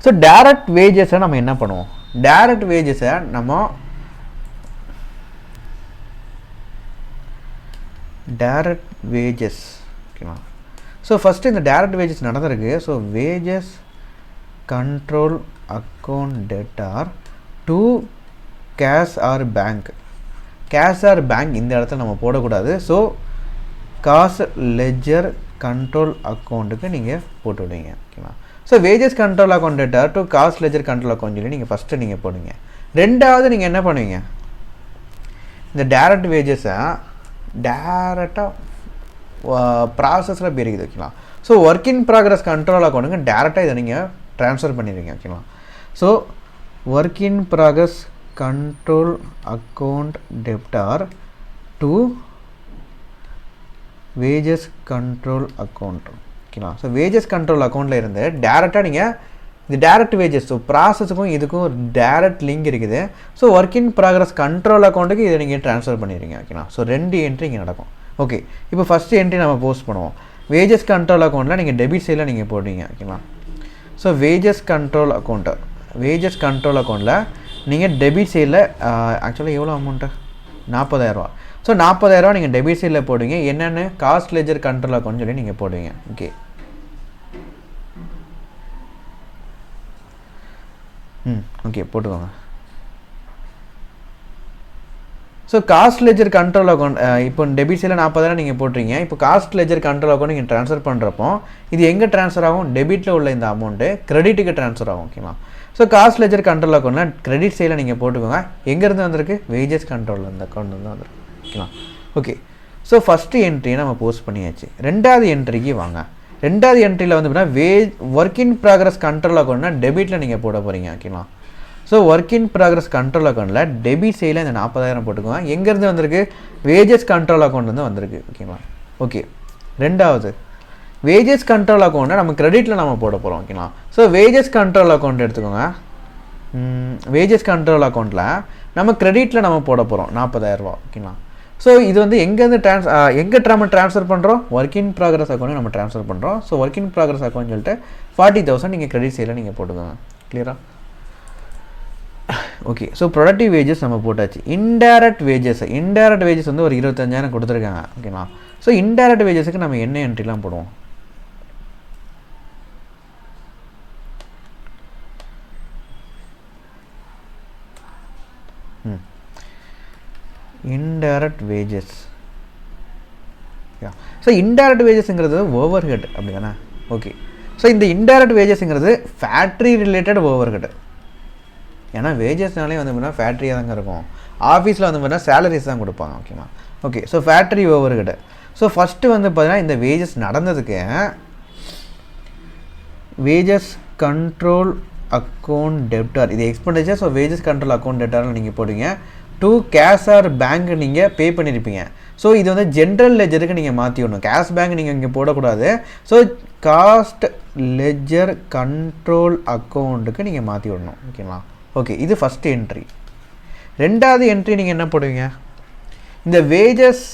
A: ஸோ டைரக்ட் வேஜஸை நம்ம என்ன பண்ணுவோம், டைரக்ட் வேஜஸை நம்ம டைரக்ட் வேஜஸ் ஓகேங்களா. ஸோ ஃபஸ்ட்டு இந்த டைரக்ட் வேஜஸ் நடந்திருக்கு. So wages control account டேட்டார் to cash or bank. Cash or bank இந்த இடத்துல நம்ம போடக்கூடாது. ஸோ காசு லெஜர் கண்ட்ரோல் அக்கௌண்ட்டுக்கு நீங்கள் போட்டு விடுவீங்க ஓகேங்களா. So wages control account data to cost ledger control account சொல்லி நீங்கள் ஃபஸ்ட்டு நீங்கள் போடுங்க. ரெண்டாவது நீங்கள் என்ன பண்ணுவீங்க, இந்த டேரக்ட் வேஜஸை டேரெக்டாக ப்ராசஸில் பிரிக்குது ஓகேங்களா. So work in progress control அக்கௌண்ட்டுங்க டேரெக்டாக இதை நீங்கள் ட்ரான்ஸ்ஃபர் பண்ணிடுவீங்க ஓகேங்களா. So work in progress control account debtor to wages control account ஓகேங்களா. ஸோ வேஜஸ் கண்ட்ரோல் அக்கௌண்ட்டில் இருந்து டேரெக்டாக நீங்கள் இது டேரக்ட் வேஜஸ், ஸோ ப்ராசஸுக்கும் இதுக்கும் ஒரு டேரக்ட் லிங்க் இருக்குது. So work in progress control அக்கௌண்ட்டுக்கு இதை நீங்கள் ட்ரான்ஸ்ஃபர் பண்ணிடுறீங்க ஓகேங்களா. ஸோ 2 என்ட்ரி இங்கே நடக்கும். ஓகே, இப்போ ஃபஸ்ட்டு என்ட்ரி நம்ம போஸ்ட் பண்ணுவோம். வேஜஸ் கண்ட்ரோல் அக்கௌண்ட்டில் நீங்கள் டெபிட் சைடில் நீங்கள் போடுவீங்க ஓகேங்களா. ஸோ வேஜஸ் கண்ட்ரோல் அக்கௌண்ட்டில் நீங்கள் டெபிட் சைடில் ஆக்சுவலாக எவ்வளோ அமௌண்ட்டு, 40,000. ஸோ 40,000 நீங்கள் டெபிட் சைடில் போடுவீங்க. என்னென்னு காஸ்ட் லெஜர் கண்ட்ரோல் அக்கௌண்ட் சொல்லி நீங்கள் போடுவீங்க. ஓகே, ஓகே போட்டுக்கோங்க. So cost ledger control account இப்போ டெபிட் சைடில் 40,000 நீங்கள் போட்டுறீங்க. இப்போ காஸ்ட் லெஜர் கண்ட்ரோல் அக்கௌண்ட் நீங்கள் ட்ரான்ஸ்ஃபர் பண்ணுறப்போ இது எங்கே ட்ரான்ஸ்ஃபர் ஆகும், டெபிட்டில் உள்ள இந்த அமௌண்ட்டு கிரெடிட்டுக்கு ட்ரான்ஸ்ஃபர் ஆகும் ஓகேங்களா. ஸோ காஸ்ட் லெஜர் கண்ட்ரோல் அக்கௌண்ட்டில் கிரெடிட் சைடில் நீங்கள் போட்டுக்கோங்க. எங்கேருந்து வந்திருக்கு, வேஜஸ் கண்ட்ரோலில் இந்த அக்கௌண்ட் வந்து வந்திருக்கு ஓகேங்களா. ஓகே, ஸோ ஃபஸ்ட்டு என்ட்ரியை நம்ம போஸ்ட் பண்ணியாச்சு. ரெண்டாவது என்ட்ரிக்கு வாங்க. ரெண்டாவது என்ட்ரியில் வந்து பார்த்தீங்கன்னா ஒர்க் இன் ப்ராக்ரஸ் கண்ட்ரோல் அக்கௌண்ட்னா டெபிட்டில் நீங்கள் போட போகிறீங்க ஓகேங்களா. So work in progress control அக்கௌண்ட்டில் டெபிட் சைடில் இந்த 40,000 போட்டுக்கோங்க. எங்கேருந்து வந்திருக்கு, வேஜஸ் கண்ட்ரோல் அக்கௌண்ட்லேருந்து வந்திருக்கு ஓகேங்களா. ஓகே, ரெண்டாவது வேஜஸ் கண்ட்ரோல் அக்கௌண்ட்டை நம்ம கிரெடிட்டில் நம்ம போட போகிறோம் ஓகேங்களா. ஸோ வேஜஸ் கண்ட்ரோல் அக்கௌண்ட் எடுத்துக்கோங்க. வேஜஸ் கண்ட்ரோல் அக்கௌண்ட்டில் நம்ம கிரெடிட்டில் நம்ம போட போகிறோம் 40,000 ஓகேங்களா. ஸோ இது வந்து எங்கேருந்து எங்கே நம்ம ட்ரான்ஸ்ஃபர் பண்ணுறோம், ஒர்க் இன் ப்ராக்ரஸ் அக்கௌண்ட்டு நம்ம ட்ரான்ஸ்ஃபர் பண்ணுறோம். So work in progress account சொல்லிட்டு 40,000 நீங்கள் கிரெடிட் சைடில் நீங்கள் போட்டுக்கோங்க. கிளியராக? ஓகே, ஸோ ப்ரொடக்டிவ் வேஜஸ் நம்ம போட்டாச்சு. இன்டைரக்ட் வேஜஸ் வந்து ஒரு 25,000 கொடுத்துருக்காங்க ஓகேங்களா. ஸோ இன்டைரக்ட் வேஜஸுக்கு நம்ம என்ன என்ட்ரிலாம் போடுவோம், இன்டைரக்ட் வேஜஸ். ஸோ இன்டைரக்ட் வேஜஸ்ங்கிறது ஓவர் ஹெட் அப்படி தானே. ஓகே, ஸோ இந்த இன்டைரக்ட் வேஜஸ்ங்கிறது ஃபேக்ட்ரி ரிலேட்டட் ஓவர் ஹெட். ஏன்னா வேஜஸ்னாலே வந்து பார்த்தீங்கன்னா ஃபேக்ட்ரியாக தாங்க இருக்கும். ஆஃபீஸில் வந்து பார்த்தீங்கன்னா சேலரிஸ் தான் கொடுப்பாங்க ஓகேங்களா. Okay, so factory over head. So first வந்து பார்த்தீங்கன்னா இந்த வேஜஸ் நடந்ததுக்கு வேஜஸ் கண்ட்ரோல் அக்கௌண்ட் டெப்டார் இது expenditure. So wages control account டெப்டாரில் நீங்கள் போடுவீங்க. டு கேஷ் ஆர் பேங்க் நீங்கள் பே பண்ணியிருப்பீங்க. ஸோ இது வந்து ஜென்ரல் லெஜருக்கு நீங்கள் மாற்றி விடணும். கேஷ் பேங்க் நீங்கள் இங்கே போடக்கூடாது. ஸோ காஸ்ட் லெஜர் கண்ட்ரோல் அக்கௌண்ட்டுக்கு நீங்கள் மாற்றி விடணும் ஓகேங்களா. ஓகே, இது ஃபஸ்ட்டு என்ட்ரி. ரெண்டாவது என்ட்ரி நீங்கள் என்ன போடுவீங்க, இந்த வேஜஸ்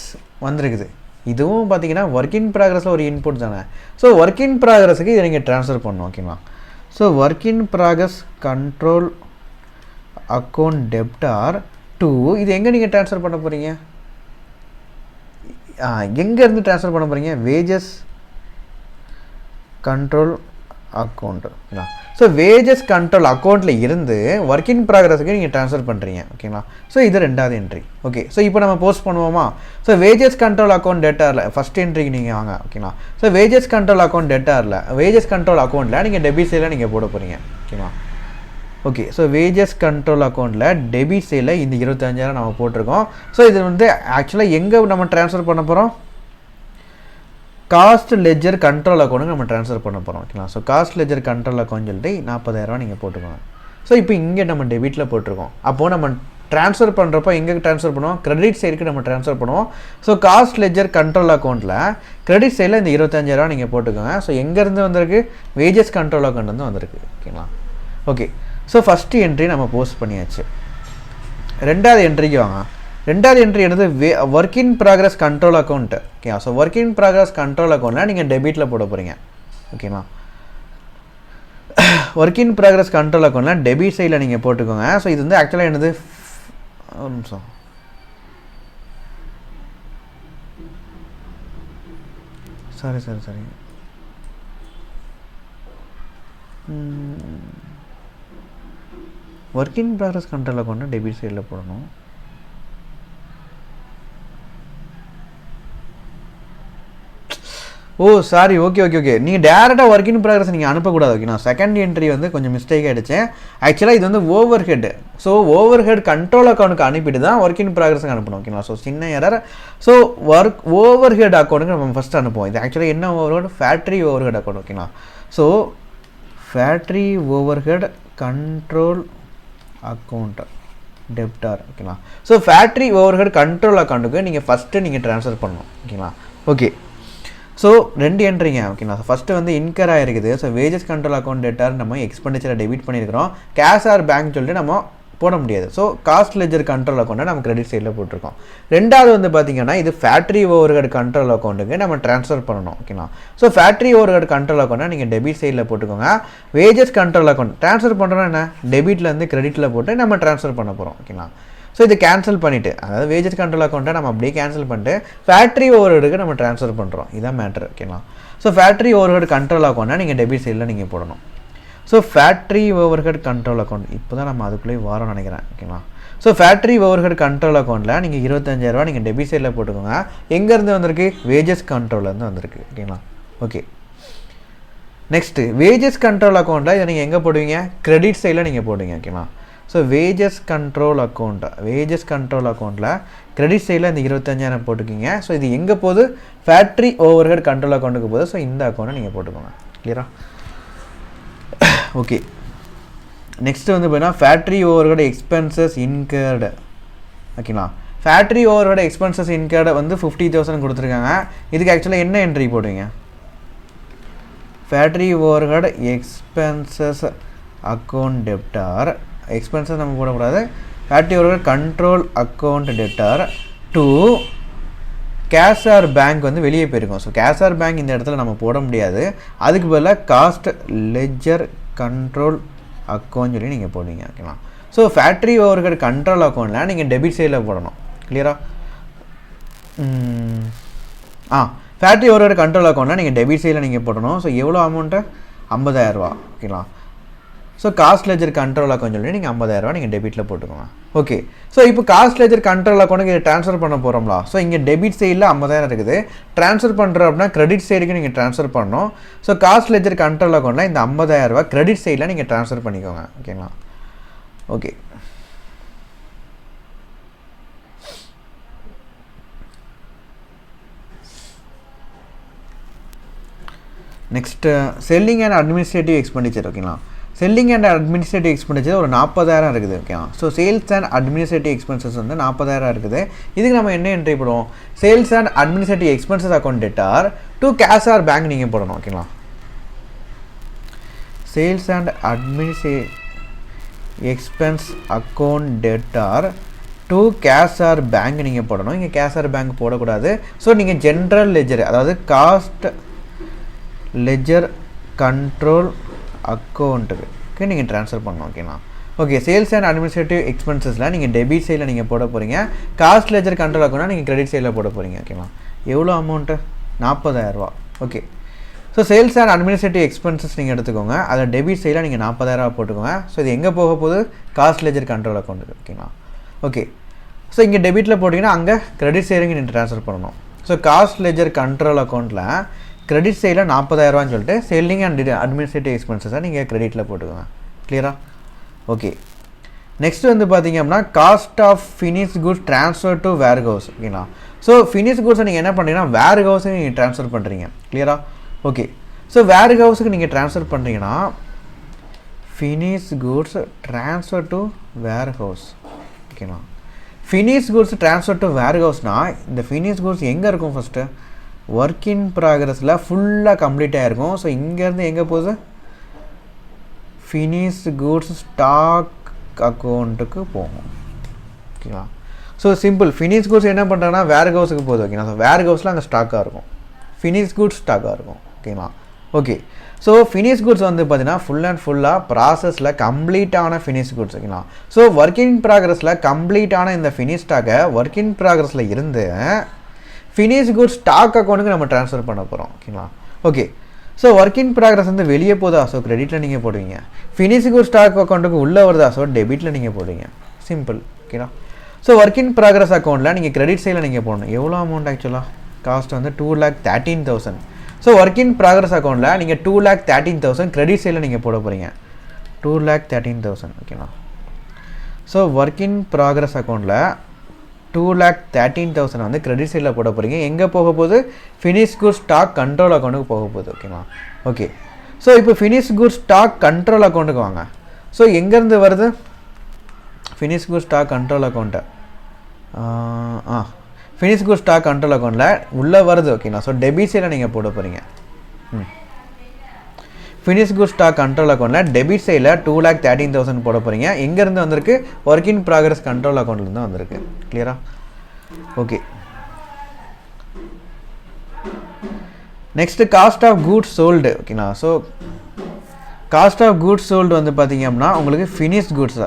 A: வந்துருக்குது. இதுவும் பார்த்தீங்கன்னா ஒர்க் இன் ப்ராக்ரஸில் ஒரு இன்புட் தானே. ஸோ ஒர்க் இன் ப்ராக்ரஸுக்கு இதை நீங்கள் ட்ரான்ஸ்ஃபர் பண்ணணும் ஓகேங்களா. So work in progress control account debtor to இது எங்கே நீங்கள் ட்ரான்ஸ்ஃபர் பண்ண போகிறீங்க, எங்கேருந்து ட்ரான்ஸ்ஃபர் பண்ண போகிறீங்க, வேஜஸ் கண்ட்ரோல் அக்கௌண்ட் ஓகேங்களா. ஸோ வேஜஸ் கண்ட்ரோல் அக்கௌண்ட்டில் இருந்து ஒர்க் இன் ப்ராக்ரஸுக்கு நீங்கள் ட்ரான்ஸ்ஃபர் பண்ணுறீங்க ஓகேங்களா. ஸோ இது ரெண்டாவது என்ட்ரி. ஓகே, ஸோ இப்போ நம்ம போஸ்ட் பண்ணுவோமா. ஸோ வேஜஸ் கண்ட்ரோல் அக்கௌண்ட் டேட்டாரில் ஃபஸ்ட் என்ட்ரிக்கு நீங்கள் வாங்க ஓகேங்களா. ஸோ வேஜஸ் கண்ட்ரோல் அக்கௌண்ட் டேட்டாரில் வேஜஸ் கண்ட்ரோல் அக்கௌண்ட்டில் நீங்கள் டெபிட் சைடில் நீங்கள் போட போகிறீங்க ஓகேங்களா. ஓகே, ஸோ வேஜஸ் கண்ட்ரோல் அக்கௌண்ட்டில் டெபிட் சைடில் இந்த 25,000 நம்ம போட்டிருக்கோம். ஸோ இது வந்து ஆக்சுவலாக எங்கே நம்ம ட்ரான்ஸ்ஃபர் பண்ண போகிறோம், காஸ்ட் லெஜர் கண்ட்ரோல் அக்கௌண்ட்டுக்கு நம்ம ட்ரான்ஸ்ஃபர் பண்ண போகிறோம் ஓகேங்களா. So cost ledger control account சொல்லிட்டு 40,000 நீங்கள் போட்டுக்கோங்க. ஸோ இப்போ இங்கே நம்ம டெபிட்டில் போட்டிருக்கோம். அப்போது நம்ம ட்ரான்ஸ்ஃபர் பண்ணுறப்போ எங்கே ட்ரான்ஸ்ஃபர் பண்ணுவோம், கிரெடிட் சைடுக்கு நம்ம ட்ரான்ஸ்ஃபர் பண்ணுவோம். ஸோ காஸ்ட் லெஜர் கண்ட்ரோல் அக்கௌண்ட்டில் கிரெடிட் சைடில் இந்த 25,000 நீங்கள் போட்டுக்கோங்க. ஸோ எங்கேருந்து வந்திருக்கு, வேஜஸ் கண்ட்ரோல் அக்கௌண்ட் வந்து வந்திருக்கு ஓகேங்களா. ஓகே, ஸோ ஃபஸ்ட்டு என்ட்ரி நம்ம போஸ்ட் பண்ணியாச்சு. ரெண்டாவது என்ட்ரிக்கு வாங்க. ரெண்டாவது என்ட்ரி என்னது, work in progress control account okay. So work in progress control அக்கௌண்ட்டில் நீங்கள் டெபிட்டில் போட போகிறீங்க ஓகேங்களா. ஒர்க் இன் ப்ராக்ரஸ் கண்ட்ரோல் அக்கௌண்ட்டில் டெபிட் சைடில் நீங்கள் போட்டுக்கோங்க. ஸோ இது வந்து ஆக்சுவலாக என்னது, ஒரு நிமிஷம், சரி work in progress control account debit சைடில் போடணும். ஓ சாரி, ஓகே நீங்கள் டேரெக்டாக ஒர்க் இன் ப்ராக்ரஸ் நீங்கள் அனுப்பக்கூடாது. ஓகே, நான் செகண்ட் என்ட்ரி வந்து கொஞ்சம் மிஸ்டேக் ஆகிடுச்சு. ஆக்சுவலாக இது வந்து over head. So over head control அக்கௌண்ட்டுக்கு அனுப்பிட்டு தான் ஒர்க் இன் ப்ராக்ரஸுக்கு அனுப்பணும். ஓகேங்களா? ஸோ சின்ன எரர். ஸோ ஓவர் ஹெட் அக்கௌண்ட்டுக்கு நம்ம ஃபஸ்ட்டு அனுப்புவோம். இது ஆக்சுவலாக என்ன overhead? Factory over head account. ஓகேங்களா? So factory over head control account debtor. ஓகேங்களா? So factory over head control அக்கௌண்ட்டுக்கு நீங்கள் ஃபஸ்ட்டு நீங்கள் ட்ரான்ஸ்ஃபர் பண்ணணும். ஓகேங்களா? ஓகே, ஸோ 2 என்ட்ரிங்க. ஓகேங்களா? ஃபஸ்ட்டு வந்து இன்கர் ஆகிருக்குது. So wages control account debtor நம்ம எக்ஸ்பெண்டிச்சரை டெபிட் பண்ணியிருக்கிறோம். கேஷ் ஆர் பேங்க் சொல்லிட்டு நம்ம போட முடியாது. ஸோ காஸ்ட் லெஜர் கண்ட்ரோல் அக்கௌண்ட்டை நம்ம கிரெடிட் சைடில் போட்டிருக்கோம். ரெண்டாவது வந்து பார்த்தீங்கன்னா இது ஃபேக்ட்ரி ஓவர் ஹெட் கண்ட்ரோல் அக்கௌண்ட்டுக்கு நம்ம ட்ரான்ஸ்ஃபர் பண்ணணும். ஓகேங்களா? So factory over head control அக்கௌண்ட்டை நீங்கள் டெபிட் சைடில் போட்டுக்கோங்க. வேஜஸ் கண்ட்ரோல் அக்கௌண்ட் ட்ரான்ஸ்ஃபர் பண்ணுறோன்னா என்ன, டெபிட்லேருந்து கிரெடிட்டில் போட்டு நம்ம ட்ரான்ஸ்ஃபர் பண்ண போகிறோம். ஓகேங்களா? ஸோ இது கேன்சல் பண்ணிவிட்டு, அதாவது வேஜஸ் கண்ட்ரோல் அக்கௌண்ட்டை நம்ம அப்படியே கேன்சல் பண்ணிட்டு ஃபேக்ட்ரி ஓவர் ஹெட்டுக்கு நம்ம ட்ரான்ஸ்ஃபர் பண்ணுறோம். இதான் மேட்ரு. ஓகேங்களா? So factory over head control அக்கௌண்ட்டை நீங்கள் டெபிட் சைடில் நீங்கள் போடணும். So factory over head control account இப்போ தான் நம்ம அதுக்குள்ளேயே வாரம் நினைக்கிறேன். ஓகேங்களா? So factory over head control அக்கௌண்ட்டில் நீங்கள் 25,000 நீங்கள் டெபிட் சைடில் போட்டுக்கோங்க. எங்கேருந்து வந்திருக்கு? வேஜஸ் கண்ட்ரோல்லேருந்து வந்திருக்கு. ஓகேங்களா? ஓகே, நெக்ஸ்ட்டு வேஜஸ் கண்ட்ரோல் அக்கௌண்ட்டில் இதை நீங்கள் எங்கே போடுவீங்க? கிரெடிட் சைடில் நீங்கள் போடுவீங்க. ஓகேங்களா? ஸோ வேஜஸ் கண்ட்ரோல் அக்கௌண்ட்டில் கிரெடிட் சைடில் இந்த 25,000 போட்டுக்கிங்க. ஸோ இது எங்கே போகுது? ஃபேக்ட்ரி ஓவர் ஹெட் கண்ட்ரோல் அக்கௌண்ட்டுக்கு போகுது. ஸோ இந்த அக்கௌண்ட்டை நீங்கள் போட்டுக்கோங்க. கிளியரா? ஓகே, நெக்ஸ்ட்டு வந்து பார்த்தீங்கன்னா factory over head expenses incurred. ஓகேங்களா? Factory over head expenses incurred வந்து 50,000 கொடுத்துருக்காங்க. இதுக்கு ஆக்சுவலாக என்ன என்ட்ரி போடுவீங்க? Factory over head expenses account debtor. Expenses நம்ம போடக்கூடாது. Factory over head control account debtor to cash or bank வந்து வெளியே போயிருக்கும். ஸோ கேஷ் ஆர் பேங்க் இந்த இடத்துல நம்ம போட முடியாது. அதுக்கு பதிலாக காஸ்ட் லெஜர் கண்ட்ரோல் அக்கௌண்ட் சொல்லி நீங்கள் போடுவீங்க. ஓகேங்களா? So factory over head control அக்கௌண்ட்டில் நீங்கள் டெபிட் சைடில் போடணும். கிளியரா? ஃபேக்ட்ரி ஓவர் ஹெட் கண்ட்ரோல் அக்கௌண்ட்டில் நீங்கள் டெபிட் சைடில் நீங்கள் போடணும். ஸோ எவ்வளோ அமௌண்ட்டு? 50,000. ஓகேங்களா? So cost ledger control account சொல்லி நீங்கள் 50,000 நீங்கள் டெபிட்டில் போட்டுக்கோங்க. ஓகே, ஸோ இப்போ காஸ்ட் லெஜர் கண்ட்ரோல் அக்கௌண்ட்டுக்கு இதை ட்ரான்ஸ்ஃபர் பண்ண போகிறோம்ல. ஸோ இங்கே டெபிட் சைடில் 50,000 இருக்குது. ட்ரான்ஸ்ஃபர் பண்ணுறோம் அப்படின்னா கிரெடிட் சைடுக்கு நீங்கள் ட்ரான்ஸ்ஃபர் பண்ணணும். ஸோ காஸ்ட் லெஜர் கண்ட்ரோல் அக்கௌண்ட்டில் இந்த 50,000 கிரெடிட் சைடில் நீங்கள் ட்ரான்ஸ்ஃபர் பண்ணிக்கோங்க. ஓகேங்களா? Okay, next selling and administrative expenditure. ஓகேங்களா? செல்லிங் அண்ட் அட்மினிஸ்ட்ரேட்டிவ் எக்ஸ்பெண்டிச்சர் ஒரு 40,000 இருக்குது. ஓகேவா? So sales and administrative expenses வந்து 40,000 இருக்குது. இதுக்கு நம்ம என்ன என்ட்ரி போடுவோம்? Sales and administrative expenses account debtor to cash or bank நீங்கள் போடணும். ஓகேங்களா? Sales and administrative expense account debtor to cash or bank நீங்கள் போடணும். இங்கே கேஷ் ஆர் பேங்க் போடக்கூடாது. ஸோ நீங்கள் ஜென்ரல் லெஜர், அதாவது காஸ்ட் லெஜர் கண்ட்ரோல் அக்கௌண்ட்டுக்கு நீங்கள் ட்ரான்ஸ்ஃபர் பண்ணணும். ஓகேங்களா? ஓகே, சேல்ஸ் அண்ட் அட்மினிஸ்ட்ரேட்டிவ் எக்ஸ்பென்சஸில் நீங்கள் டெபிட் சைடில் நீங்கள் போட போகிறீங்க. காஸ்ட் லெஜர் கண்ட்ரோல் அக்கௌண்ட்னா நீங்கள் கிரெடிட் சைடில் போட போகிறீங்க. ஓகேங்களா? எவ்வளோ amount? 40,000. Okay, so sales and administrative expenses நீங்கள் எடுத்துக்கோங்க. அதை டெபிட் சைடில் நீங்கள் 40,000 போட்டுக்கோங்க. ஸோ இது எங்கே போக போகுது? காஸ்ட் லெஜர் கண்ட்ரோல் அக்கௌண்ட்டுக்கு. ஓகேங்களா? ஓகே, ஸோ இங்கே டெபிட்டில் போட்டிங்கன்னா அங்கே கிரெடிட் சைடுக்கு நீங்கள் ட்ரான்ஸ்ஃபர் பண்ணணும். ஸோ காஸ்ட் லெஜர் கண்ட்ரோல் அக்கௌண்ட்டில் கிரெடிட் சைடில் 40,000 சொல்லிட்டு செல்லிங் அண்ட் அட்மினிஸ்ட்ரேட்டிவ் எக்ஸ்பென்சஸை நீங்கள் கிரெடிட்டில் போட்டுக்கோங்க. கிளியரா? ஓகே, நெக்ஸ்ட் வந்து பார்த்தீங்க அப்படின்னா cost of finish goods transfer to warehouse. ஓகேங்களா? ஸோ ஃபினிஷ் குட்ஸை நீங்கள் என்ன பண்ணுறீங்கன்னா வேர் ஹவுஸுக்கு நீங்கள் ட்ரான்ஸ்ஃபர் பண்ணுறீங்க. கிளியரா? ஓகே, ஸோ வேர் ஹவுஸுக்கு நீங்கள் ட்ரான்ஸ்ஃபர் பண்ணுறீங்கன்னா finish goods transfer to warehouse. ஓகேங்களா? ஃபினிஷ் குட்ஸ் ட்ரான்ஸ்ஃபர் டு வேர் ஹவுஸ்னால் இந்த ஃபினிஷ் குட்ஸ் எங்கே இருக்கும்? ஃபஸ்ட்டு ஒர்க் இன் ப்ராக்ரஸில் ஃபுல்லாக கம்ப்ளீட் ஆகிருக்கும். ஸோ இங்கேருந்து எங்கே போகுது? ஃபினிஷ் குட்ஸ் ஸ்டாக் அக்கௌண்ட்டுக்கு போகும். ஓகேங்களா? So simple. ஃபினிஷ் குட்ஸ் என்ன பண்ணுறாங்கன்னா வேர் ஹவுஸுக்கு போகுது. ஓகேங்களா? ஸோ வேர் ஹவுஸில் அங்கே ஸ்டாக்காக இருக்கும். ஃபினிஷ் குட்ஸ் ஸ்டாக்காக இருக்கும். ஓகேங்களா? ஓகே, ஸோ ஃபினிஷ் குட்ஸ் வந்து பார்த்தீங்கன்னா ஃபுல் அண்ட் ஃபுல்லாக ப்ராசஸில் கம்ப்ளீட்டான ஃபினிஷ் குட்ஸ். ஓகேங்களா? ஸோ ஒர்க் இன் ப்ராக்ரஸில் கம்ப்ளீட்டான இந்த ஃபினிஷ் ஸ்டாக்கை ஒர்க் இன் ப்ராக்ரஸில் இருந்து ஃபினிஷ் குட்ஸ் ஸ்டாக் அக்கௌண்ட்டுக்கு நம்ம ட்ரான்ஸ்ஃபர் பண்ண போகிறோம். ஓகேங்களா? Okay, so work in progress வந்து வெளியே போதா? ஸோ கிரெடிட்டில் நீங்கள் போடுவீங்க. ஃபினிஷ் குட்ஸ் ஸ்டாக் அக்கௌண்ட்டுக்கு உள்ளே வருதா? ஸோ டெபிட்டில் நீங்கள் போடுவீங்க. சிம்பிள். ஓகேங்களா? ஸோ ஒர்க் இன் ப்ராக்ரஸ் அக்கௌண்ட்டில் நீங்கள் கிரெடிட் சைடில் நீங்கள் போடணும். எவ்வளோ அமௌண்ட் ஆக்சுவலாக? காஸ்ட் வந்து 2,13,000. ஸோ ஒர்க் இன் ப்ராக்ரஸ் அக்கௌண்ட்டில் நீங்கள் 2,13,000 கிரெடிட் சைடில் நீங்கள் போட போகிறீங்க. 2,13,000 ஓகேங்களா. ஸோ ஒர்க் இன் ப்ராக்ரஸ் அக்கௌண்ட்டில் 2,13,000 வந்து கிரெடிட் சைடில் போட போகிறீங்க. எங்கே போக போகுது? ஃபினிஷ் குட்ஸ் ஸ்டாக் கண்ட்ரோல் அக்கௌண்ட்டுக்கு போக போகுது. ஓகேங்களா. ஓகே. ஸோ இப்போ ஃபினிஷ் குட்ஸ் ஸ்டாக் கண்ட்ரோல் அக்கௌண்ட்டுக்கு வாங்க. ஸோ எங்கேருந்து வருது? Finish goods stock control account finish goods stock control அக்கௌண்ட்டில் உள்ளே வருது. ஓகேங்களா. ஸோ டெபிட் சைடில் நீங்கள் போட போகிறீங்க. ஃபினிஷ் குட்ஸ் ஸ்டாக் கண்ட்ரோல் அக்கௌண்ட்டில் டெபிட் சைடில் 2,13,000 போட போகிறீங்க. எங்கேருந்து வந்திருக்கு? ஒர்க் இன் ப்ராக்ரஸ் கண்ட்ரோல் அக்கௌண்ட்லேருந்து வந்திருக்கு. கிளியரா? Okay. Next cost of goods sold. ஓகேங்களா. So cost of goods sold வந்து பார்த்தீங்க அப்படின்னா உங்களுக்கு finish goods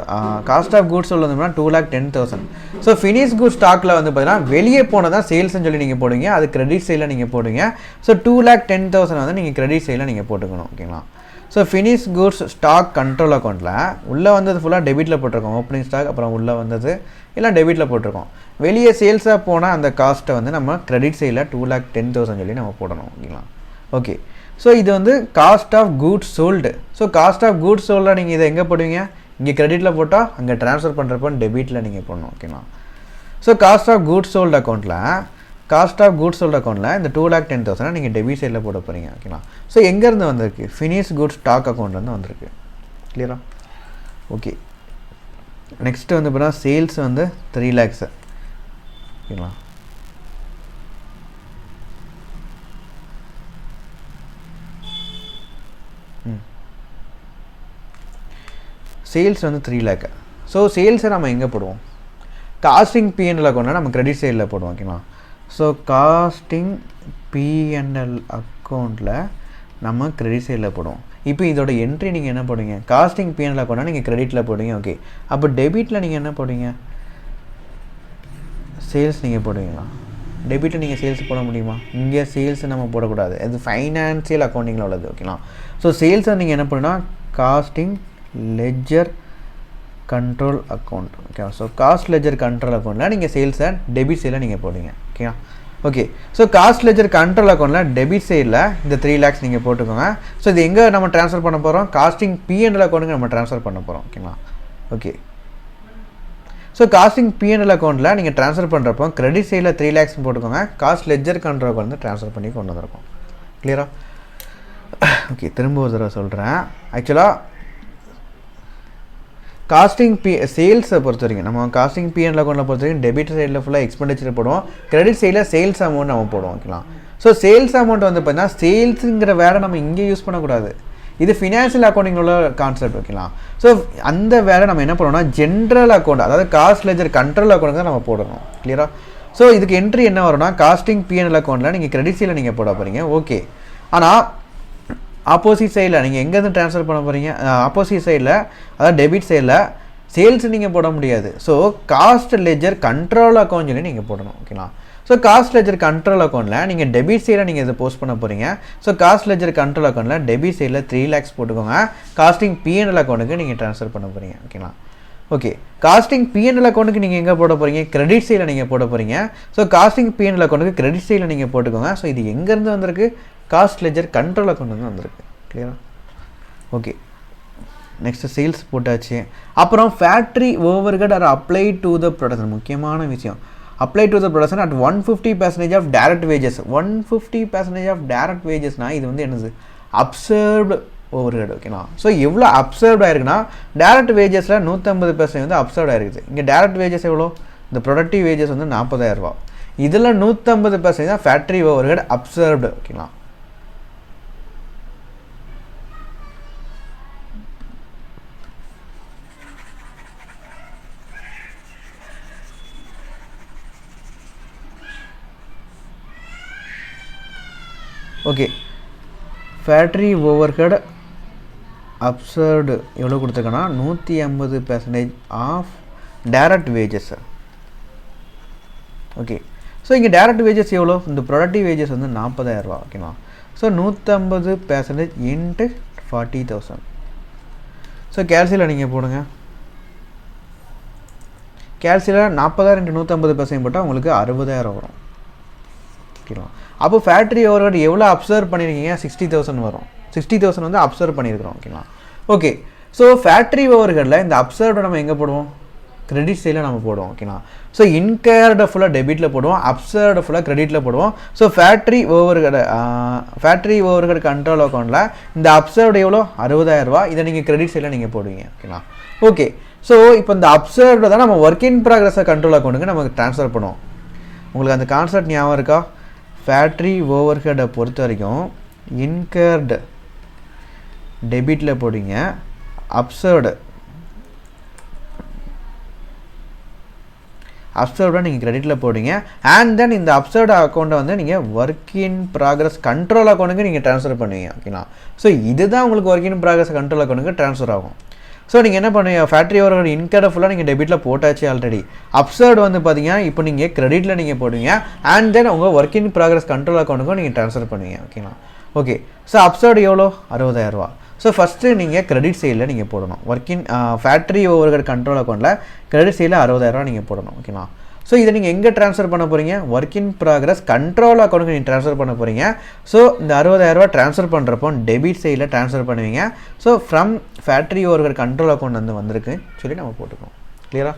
A: cost of goods sold வந்து 2,10,000. ஸோ ஃபினிஷ் குட்ஸ் ஸ்டாக்கில் வந்து பார்த்தீங்கன்னா வெளியே போனதான் சேல்ஸ்ன்னு சொல்லி நீங்கள் போடுவீங்க. அது கிரெடிட் சைடில் நீங்கள் போடுவீங்க. ஸோ 2,10,000 வந்து நீங்கள் கிரெடிட் சைடில் நீங்கள் போட்டுக்கணும். ஓகேங்களா. So finish goods stock control அக்கௌண்ட்டில் உள்ளே வந்தது ஃபுல்லாக டெபிட்டில் போட்டிருக்கோம். ஓப்பனிங் ஸ்டாக் அப்புறம் உள்ளே வந்தது எல்லாம் டெபிட்டில் போட்டிருக்கோம். வெளியே சேல்ஸாக போனால் அந்த காஸ்ட்டை வந்து நம்ம கிரெடிட் சைடில் 2,10,000 சொல்லி நம்ம போடணும். ஓகேங்களா. ஓகே. ஸோ இது வந்து cost of goods sold. So cost of goods சோல்டில் நீங்கள் இதை எங்கே போடுவீங்க? இங்கே கிரெடிட்டில் போட்டால் அங்கே ட்ரான்ஸ்ஃபர் பண்ணுறப்போ டெபிட்டில் நீங்கள் போடணும். ஓகேங்களா. So cost of goods sold அக்கௌண்ட்டில் இந்த 2,10,000 நீங்கள் டெபிட் சைடில் போட போகிறீங்க. ஓகேங்களா. ஸோ எங்கேருந்து வந்திருக்கு? ஃபினிஷ் குட்ஸ் ஸ்டாக் அக்கௌண்ட்லேருந்து வந்திருக்கு. கிளியரா? ஓகே. நெக்ஸ்ட்டு வந்து பார்த்தீங்கன்னா சேல்ஸ் வந்து 3 lakhs. ஓகேங்களா. சேல்ஸ் வந்து 3 lakh. ஸோ சேல்ஸை நம்ம எங்கே போடுவோம்? காஸ்டிங் பிஎன்எல் அக்கௌண்ட்டில் நம்ம கிரெடிட் சைடில் போடுவோம். ஓகேங்களா. ஸோ காஸ்டிங் பிஎன்எல் அக்கௌண்ட்டில் நம்ம கிரெடிட் சைடில் போடுவோம். இப்போ இதோட என்ட்ரி நீங்கள் என்ன போடுவீங்க? காஸ்டிங் பிஎன்எல் அக்கௌண்ட்டாக நீங்கள் கிரெடிட்டில் போடுவீங்க. ஓகே. அப்போ டெபிட்டில் நீங்கள் என்ன போடுவீங்க? சேல்ஸ் நீங்கள் போடுவீங்களா? டெபிட்டில் நீங்கள் சேல்ஸ் போட முடியுமா? இங்கே சேல்ஸ் நம்ம போடக்கூடாது. அது ஃபைனான்சியல் அக்கௌண்டிங்கில் உள்ளது. ஓகேங்களா. ஸோ சேல்ஸை நீங்கள் என்ன பண்ணுன்னா costing ledger control account. Okay. So cost ledger control அக்கௌண்ட்டில் நீங்கள் சேல்ஸை டெபிட் சைடில் நீங்கள் போடுவீங்க. ஓகேவா. Okay. So cost ledger control அக்கௌண்ட்டில் டெபிட் சைடில் இந்த 3 lakhs நீங்கள் போட்டுக்கோங்க. ஸோ இது எங்கே நம்ம ட்ரான்ஸ்ஃபர் பண்ண போகிறோம்? காஸ்டிங் பிஎன்எல் அக்கௌண்ட்டுக்கு நம்ம ட்ரான்ஸ்ஃபர் பண்ண போகிறோம். ஓகேங்களா. ஓகே. ஸோ காஸ்டிங் பிஎன்எல் அக்கௌண்ட்டில் நீங்கள் ட்ரான்ஸ்ஃபர் பண்ணுறப்போ கிரெடிட் சைடில் 3 lakhs போட்டுக்கோங்க. காஸ்ட் லெட்ஜர் கண்ட்ரோல் அக்கௌண்ட் வந்து ட்ரான்ஸ்ஃபர் பண்ணி கொண்டு வந்திருக்கோம். கிளியரா? ஓகே. திரும்ப ஒரு தடவை சொல்கிறேன். ஆக்சுவலாக காஸ்டிங் சேல்ஸை பொறுத்த வரைக்கும் நம்ம காஸ்டிங் பிஎன்எல் அக்கௌண்ட்டில் பொறுத்த வரைக்கும் டெபிட் சைடில் ஃபுல்லாக எக்ஸ்பெண்டிச்சர் போடுவோம். கிரெடிட் சைடில் சேல்ஸ் அமௌண்ட் நம்ம போடுவோம். ஓகேங்களா. ஸோ சேல்ஸ் அமௌண்ட் வந்து பார்த்தீங்கன்னா சேல்ஸுங்கிற வேலை நம்ம இங்கே யூஸ் பண்ணக்கூடாது. இது ஃபினான்ஷியல் அக்கௌண்டிங் உள்ள கான்செப்ட். ஓகேங்களா. ஸோ அந்த வேலை நம்ம என்ன பண்ணுவோம்னா ஜென்ரல் அக்கௌண்ட், அதாவது காஸ்ட் லெட்ஜர் கண்ட்ரோல் அக்கௌண்ட் தான் நம்ம போடணும். கிளியரா? ஸோ இதுக்கு என்ட்ரி என்ன வரும்னா காஸ்டிங் பிஎன்எல் அக்கௌண்ட்டில் நீங்கள் கிரெடிட் சைடில் நீங்கள் போட போகிறீங்க. ஓகே. ஆனால் ஆப்போசிட் சைடில் நீங்கள் எங்கேருந்து ட்ரான்ஸ்ஃபர் பண்ண போகிறீங்க? ஆப்போசிட் சைடில் அதாவது டெபிட் சைடில் சேல்ஸ் நீங்கள் போட முடியாது. So cost ledger control account சொல்லி நீங்கள் போடணும். ஓகேங்களா. ஸோ காஸ்ட் லெட்ஜர் கண்ட்ரோல் அக்கௌண்ட்டில் நீங்கள் டெபிட் சைடில் நீங்கள் இதை போஸ்ட் பண்ண போகிறீங்க. ஸோ காஸ்ட் லெட்ஜர் கண்ட்ரோல் அக்கௌண்ட்டில் டெபிட் சைடில் 3 lakhs போட்டுக்கோங்க. காஸ்டிங் பிஎன்எல் அக்கௌண்ட்டுக்கு நீங்கள் ட்ரான்ஸ்ஃபர் பண்ண போகிறீங்க. ஓகேங்களா. ஓகே. காஸ்டிங் பிஎன்எல் அக்கௌண்ட்டுக்கு நீங்கள் எங்கே போட போகிறீங்க? கிரெடிட் சைடில் நீங்கள் போட போகிறீங்க. ஸோ காஸ்டிங் பிஎன்எல் அக்கௌண்ட்டுக்கு கிரெடிட் சைடில் நீங்கள் போட்டுக்கோங்க. ஸோ இது எங்கேருந்து வந்திருக்கு? காஸ்ட் லெட்ஜர் கண்ட்ரோல் அக்கௌண்ட் வந்து வந்திருக்கு. கிளியரா? ஓகே. நெக்ஸ்ட்டு சேல்ஸ் போட்டாச்சு. அப்புறம் factory overhead are apply to the production. முக்கியமான விஷயம், apply to the production at 150% of direct wages. 150% of direct வேஜஸ்னால் இது வந்து என்னது? Absorbed overhead. ஓகேங்களா. ஸோ எவ்வளோ அப்சர்வ்ட் ஆயிருக்குன்னா டைரக்ட் வேஜஸில் 150% வந்து அப்சர்வ்ட் ஆயிருக்குது. இங்கே டைரக்ட் வேஜஸ் எவ்வளோ? இந்த ப்ரொடக்டிவ் வேஜஸ் வந்து 40,000 ரூபா. இதில் 150% தான் ஃபேக்ட்ரி ஓவர்ஹெட் அப்சர்வ்டு. ஓகேங்களா. ஓகே. ஃபேக்ட்ரி ஓவர்ஹெட் அப்சர்வ்டு எவ்வளோ கொடுத்துருக்கேன்னா 150% of direct wages. Okay. So இங்கே டைரக்ட் வேஜஸ் எவ்வளோ? இந்த ப்ரொடக்டிவ் வேஜஸ் வந்து 40,000 ரூபா. ஓகேங்களா. So 150% into 40,000. ஸோ கேல்சியில் நீங்கள் போடுங்க. கேல்சியில் 40,000 இன்ட்டு 150% போட்டால் உங்களுக்கு 60,000 வரும். ஓகேங்களா. அப்போ ஃபேக்ட்ரி ஓவர்ஹெட் எவ்வளோ அப்சர்வ் பண்ணியிருக்கீங்க? 60,000 வரும். 60,000 வந்து அப்சர்வ் பண்ணியிருக்கிறோம். ஓகேங்களா. ஓகே, ஸோ ஃபேக்ட்ரி ஓவர்ஹெட்டில் இந்த அப்சர்வ்டை நம்ம எங்கே போடுவோம்? கிரெடிட் சைடில் நம்ம போடுவோம். ஓகேங்களா. ஸோ இன்கேர்டை ஃபுல்லாக டெபிட்டில் போடுவோம், அப்சர்வ்டை ஃபுல்லாக கிரெடிட்டில் போடுவோம். ஸோ ஃபேக்ட்ரி ஓவர்ஹெட் கண்ட்ரோல் அக்கௌண்ட்டில் இந்த அப்சர்வ்டு எவ்வளோ? 60,000 இதை நீங்கள் கிரெடிட் சைடில் நீங்கள் போடுவீங்க. ஓகேங்களா. ஓகே, ஸோ இப்போ இந்த அப்சர்வ்டை தான் நம்ம ஒர்க் இன் ப்ராக்ரஸை கண்ட்ரோல் அக்கௌண்ட்டுக்கு நமக்கு ட்ரான்ஸ்ஃபர் பண்ணுவோம். உங்களுக்கு அந்த கான்செப்ட் ஞாபகம் இருக்கா? ஃபேக்ட்ரி ஓவர்ஹெட்டை பொறுத்த வரைக்கும் இன்கேர்டு டெபிட்டில் போடுவீங்க, அப்சர்வ்டாக நீங்கள் கிரெடிட்டில் போடுங்க. அண்ட் தென் இந்த அப்சர்வ்டு அக்கௌண்ட்டை வந்து நீங்கள் ஒர்க் இன் ப்ராக்ரஸ் கண்ட்ரோல் அக்கௌண்ட்டுக்கு நீங்கள் ட்ரான்ஸ்ஃபர் பண்ணுவீங்க. ஓகேங்களா. ஸோ இதுதான் உங்களுக்கு ஒர்க் இன் ப்ராக்ரஸ் கண்ட்ரோல் அக்கௌண்ட்டுக்கு ட்ரான்ஸ்ஃபர் ஆகும். ஸோ நீங்கள் என்ன பண்ணுவீங்க? ஃபேக்ட்ரி ஓவர்ஹெட் இன்கேர்டை ஃபுல்லாக நீங்கள் டெபிட்டில் போட்டாச்சு ஆல்ரெடி. அப்சர்வ்டு வந்து பார்த்தீங்கன்னா இப்போ நீங்கள் கிரெடிட்டில் நீங்கள் போடுவீங்க. அண்ட் தென் உங்கள் ஒர்க் இன் ப்ராக்ரஸ் கண்ட்ரோல் அக்கௌண்ட்டுக்கும் நீங்கள் ட்ரான்ஸ்ஃபர் பண்ணுவீங்க. ஓகேங்களா. ஓகே, ஸோ அப்சர்வ்டு எவ்வளோ? 60,000. ஸோ ஃபஸ்ட்டு நீங்கள் கிரெடிட் சைடில் நீங்கள் போடணும். Work in factory overhead control அக்கௌண்ட்டில் கிரெடிட் சைடில் 60,000 நீங்கள் போடணும். ஓகேங்களா. ஸோ இதை நீங்கள் எங்கே ட்ரான்ஸ்ஃபர் பண்ண போகிறீங்க? ஒர்க் இன் ப்ராக்ரஸ் கண்ட்ரோல் அக்கௌண்ட்டுக்கு நீங்கள் ட்ரான்ஸ்ஃபர் பண்ண போகிறீங்க. ஸோ இந்த 60,000 ட்ரான்ஸ்ஃபர் பண்ணுறப்போ டெபிட் சைடில் ட்ரான்ஸ்ஃபர் பண்ணுவீங்க. So from factory overhead control account வந்து வந்திருக்கு சொல்லி நம்ம போட்டுக்கோம். கிளியரா?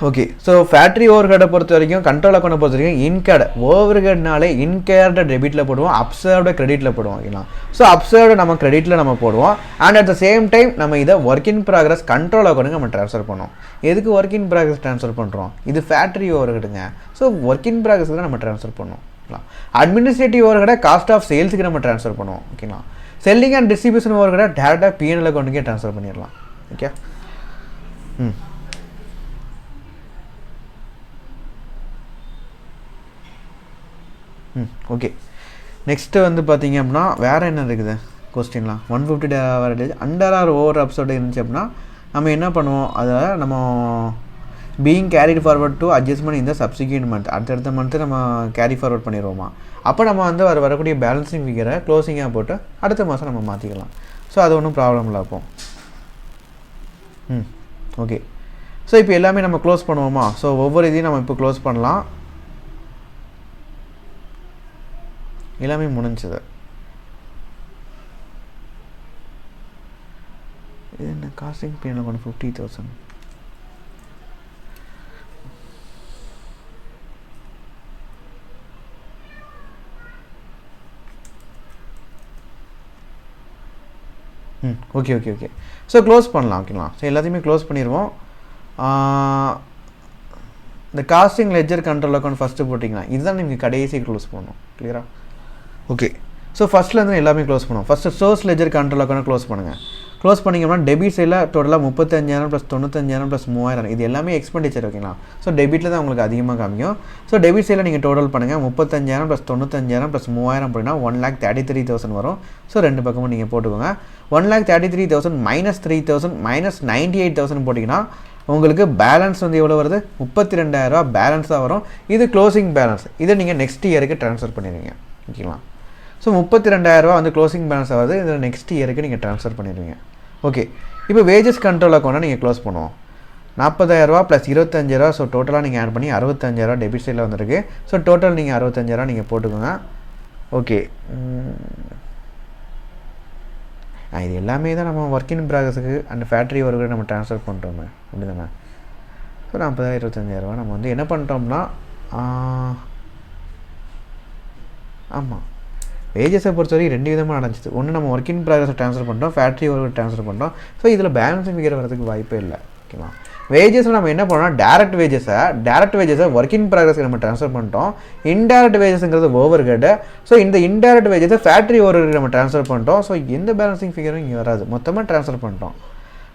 A: ஓகே, ஸோ ஃபேக்ட்ரி ஓவர்ஹெட்டை பொறுத்த வரைக்கும் கண்ட்ரோல் அக்கௌண்ட்டை பொறுத்த வரைக்கும் இன்கேர்டு ஓவர்ஹெட்னாலே இன்கேர்டை டெபிட்டில் போடுவோம், அப்சர்வ்டை கிரெடிட்டில் போடுவோம். ஓகேங்களா. ஸோ அப்சர்வ்டு நம்ம கிரெடிட்டில் நம்ம போடுவோம். And at the same time நம்ம இதை ஒர்க் இன் ப்ராக்ரஸ் கண்ட்ரோல் அக்கௌண்ட்டுக்கு நம்ம ட்ரான்ஸ்ஃபர் பண்ணுவோம். எதுக்கு ஒர்க் இன் ப்ராக்ரஸ் ட்ரான்ஸ்ஃபர் பண்ணுறோம்? இது ஃபேக்ட்ரி ஓவர்ஹெட்டுங்க. ஸோ ஒர்க் இன் ப்ராக்ரஸுக்கு தான் நம்ம ட்ரான்ஸ்ஃபர் பண்ணுவோம். ஓகேங்களா. அட்மினிஸ்ட்ரேட்டிவ் ஓவர்ஹெட்டை காஸ்ட் ஆஃப் சேல்ஸுக்கு நம்ம ட்ரான்ஸ்ஃபர் பண்ணுவோம். ஓகேங்களா. செல்லிங் அண்ட் டிஸ்ட்ரிபியூஷன் ஓவர்ஹெட்டை டேரெக்டாக P&L அக்கௌண்ட்டுக்கே ட்ரான்ஸ்ஃபர் பண்ணிடலாம். ஓகே. ஓகே, நெக்ஸ்ட்டு வந்து பார்த்தீங்க அப்படின்னா வேறு என்ன இருக்குது கொஸ்டின்லாம்? 150 average under are over observed இருந்துச்சு அப்படின்னா நம்ம என்ன பண்ணுவோம்? அதை நம்ம being carried forward to adjustment இந்த சப்சிக்வெண்ட் மந்த், அடுத்தடுத்த மந்த்து நம்ம கேரி ஃபார்வர்ட் பண்ணிடுவோமா? அப்போ நம்ம வந்து வரக்கூடிய பேலன்சிங் ஃபிகரை க்ளோசிங்காக போட்டு அடுத்த மாதம் நம்ம மாற்றிக்கலாம். ஸோ அது ஒன்றும் ப்ராப்ளம் இல்லை. அப்போ ஓகே, ஸோ இப்போ எல்லாமே நம்ம க்ளோஸ் பண்ணுவோமா? ஸோ ஒவ்வொரு இதையும் நம்ம இப்போ க்ளோஸ் பண்ணலாம். எல்லாமே முடிஞ்சது. இது என்ன costing P&L 50,000? Okay okay okay, so close பண்ணலாம். ஓகேங்களா. ஸோ எல்லாத்தையுமே க்ளோஸ் பண்ணிடுவோம். இந்த costing ledger control account first போட்டிங்கன்னா இதுதான் நீங்கள் கடைசி க்ளோஸ் பண்ணணும். கிளியரா? ஓகே, ஸோ ஃபஸ்ட்லேருந்து எல்லாமே க்ளோஸ் பண்ணுவோம். First source ledger control account close பண்ணுங்கள். க்ளோஸ் பண்ணிங்கன்னா டெபிட் சைடில் டோட்டலாக 35,000 + 95,000 + 3,000 இது எல்லாமே எக்ஸ்பெண்டிச்சர். ஓகேங்களா. ஸோ டெபிட்டில் தான் உங்களுக்கு அதிகமாக காமிக்கும். ஸோ டெபிட் சைடில் நீங்கள் டோட்டல் பண்ணுங்கள். 35,000 + 95,000 + 3,000 அப்படின்னா 1,33,000 வரும். ஸோ ரெண்டு பக்கமும் நீங்கள் போட்டுக்கோங்க. 1,33,000 - 3,000 - 98,000 போட்டிங்கன்னா உங்களுக்கு பேலன்ஸ் வந்து எவ்வளோ வருது? 32,000 பேலன்ஸாக வரும். இது க்ளோசிங் பேலன்ஸ். இதை நீங்கள் நெக்ஸ்ட் இயருக்கு ட்ரான்ஸ்ஃபர் பண்ணிடுவீங்க. ஓகேங்களா. ஸோ 32,000 வந்து க்ளோசிங் பேலன்ஸ் ஆகுது. இதில் நெக்ஸ்ட் இயருக்கு நீங்கள் ட்ரான்ஸ்ஃபர் பண்ணிடுவீங்க. ஓகே, இப்போ வேஜஸ் கண்ட்ரோல் அக்கௌண்ட்டை நீங்கள் க்ளோஸ் பண்ணுவோம். 40,000 + 25,000. ஸோ டோட்டலாக நீங்கள் ஆட் பண்ணி 65,000 டெபிட் சைடில் வந்துருக்கு. ஸோ டோட்டல் நீங்கள் 65,000 நீங்கள் போட்டுக்கோங்க. ஓகே, இது எல்லாமே தான் நம்ம ஒர்க் இன் ப்ராக்ரஸுக்கு அண்ட் ஃபேக்ட்ரி ஒர்க்கு நம்ம ட்ரான்ஸ்ஃபர் பண்ணுறோமே, அப்படி தானே? ஸோ 40,000 25,000 நம்ம வந்து என்ன பண்ணுறோம்னா, ஆமாம், வேஜஸை பொறுத்தவரைக்கும் ரெண்டு விதமாக நடந்துச்சு. ஒன்று நம்ம ஒர்க் இன் ப்ராக்ரஸை ட்ரான்ஸ்ஃபர் பண்ணுறோம், ஃபேக்ட்ரி ஒர்க்கு ட்ரான்ஸ்ஃபர் பண்ணுறோம். ஸோ இதில் பேலன்ஸிங் ஃபிகர் வரதுக்கு வாய்ப்பே இல்லை. ஓகேவா. வேஜஸில் நம்ம என்ன பண்ணோம்? டேரக்ட் வேஜஸை ஒர்க் இன் ப்ராக்ரஸ்க்கு நம்ம ட்ரான்ஸ்ஃபர் பண்ணிட்டோம். இன்டைரக்ட் வேஜஸ்ங்கிறது ஓவர் ஹெட். ஸோ இந்த இன்டைரக்ட் வேஜஸை ஃபேக்ட்ரி ஒர்க்கு நம்ம ட்ரான்ஸ்ஃபர் பண்ணிட்டோம். ஸோ எந்த பேலன்சிங் ஃபிகரும் இங்கே வராது, மொத்தமாக ட்ரான்ஸ்ஃபர் பண்ணிட்டோம்.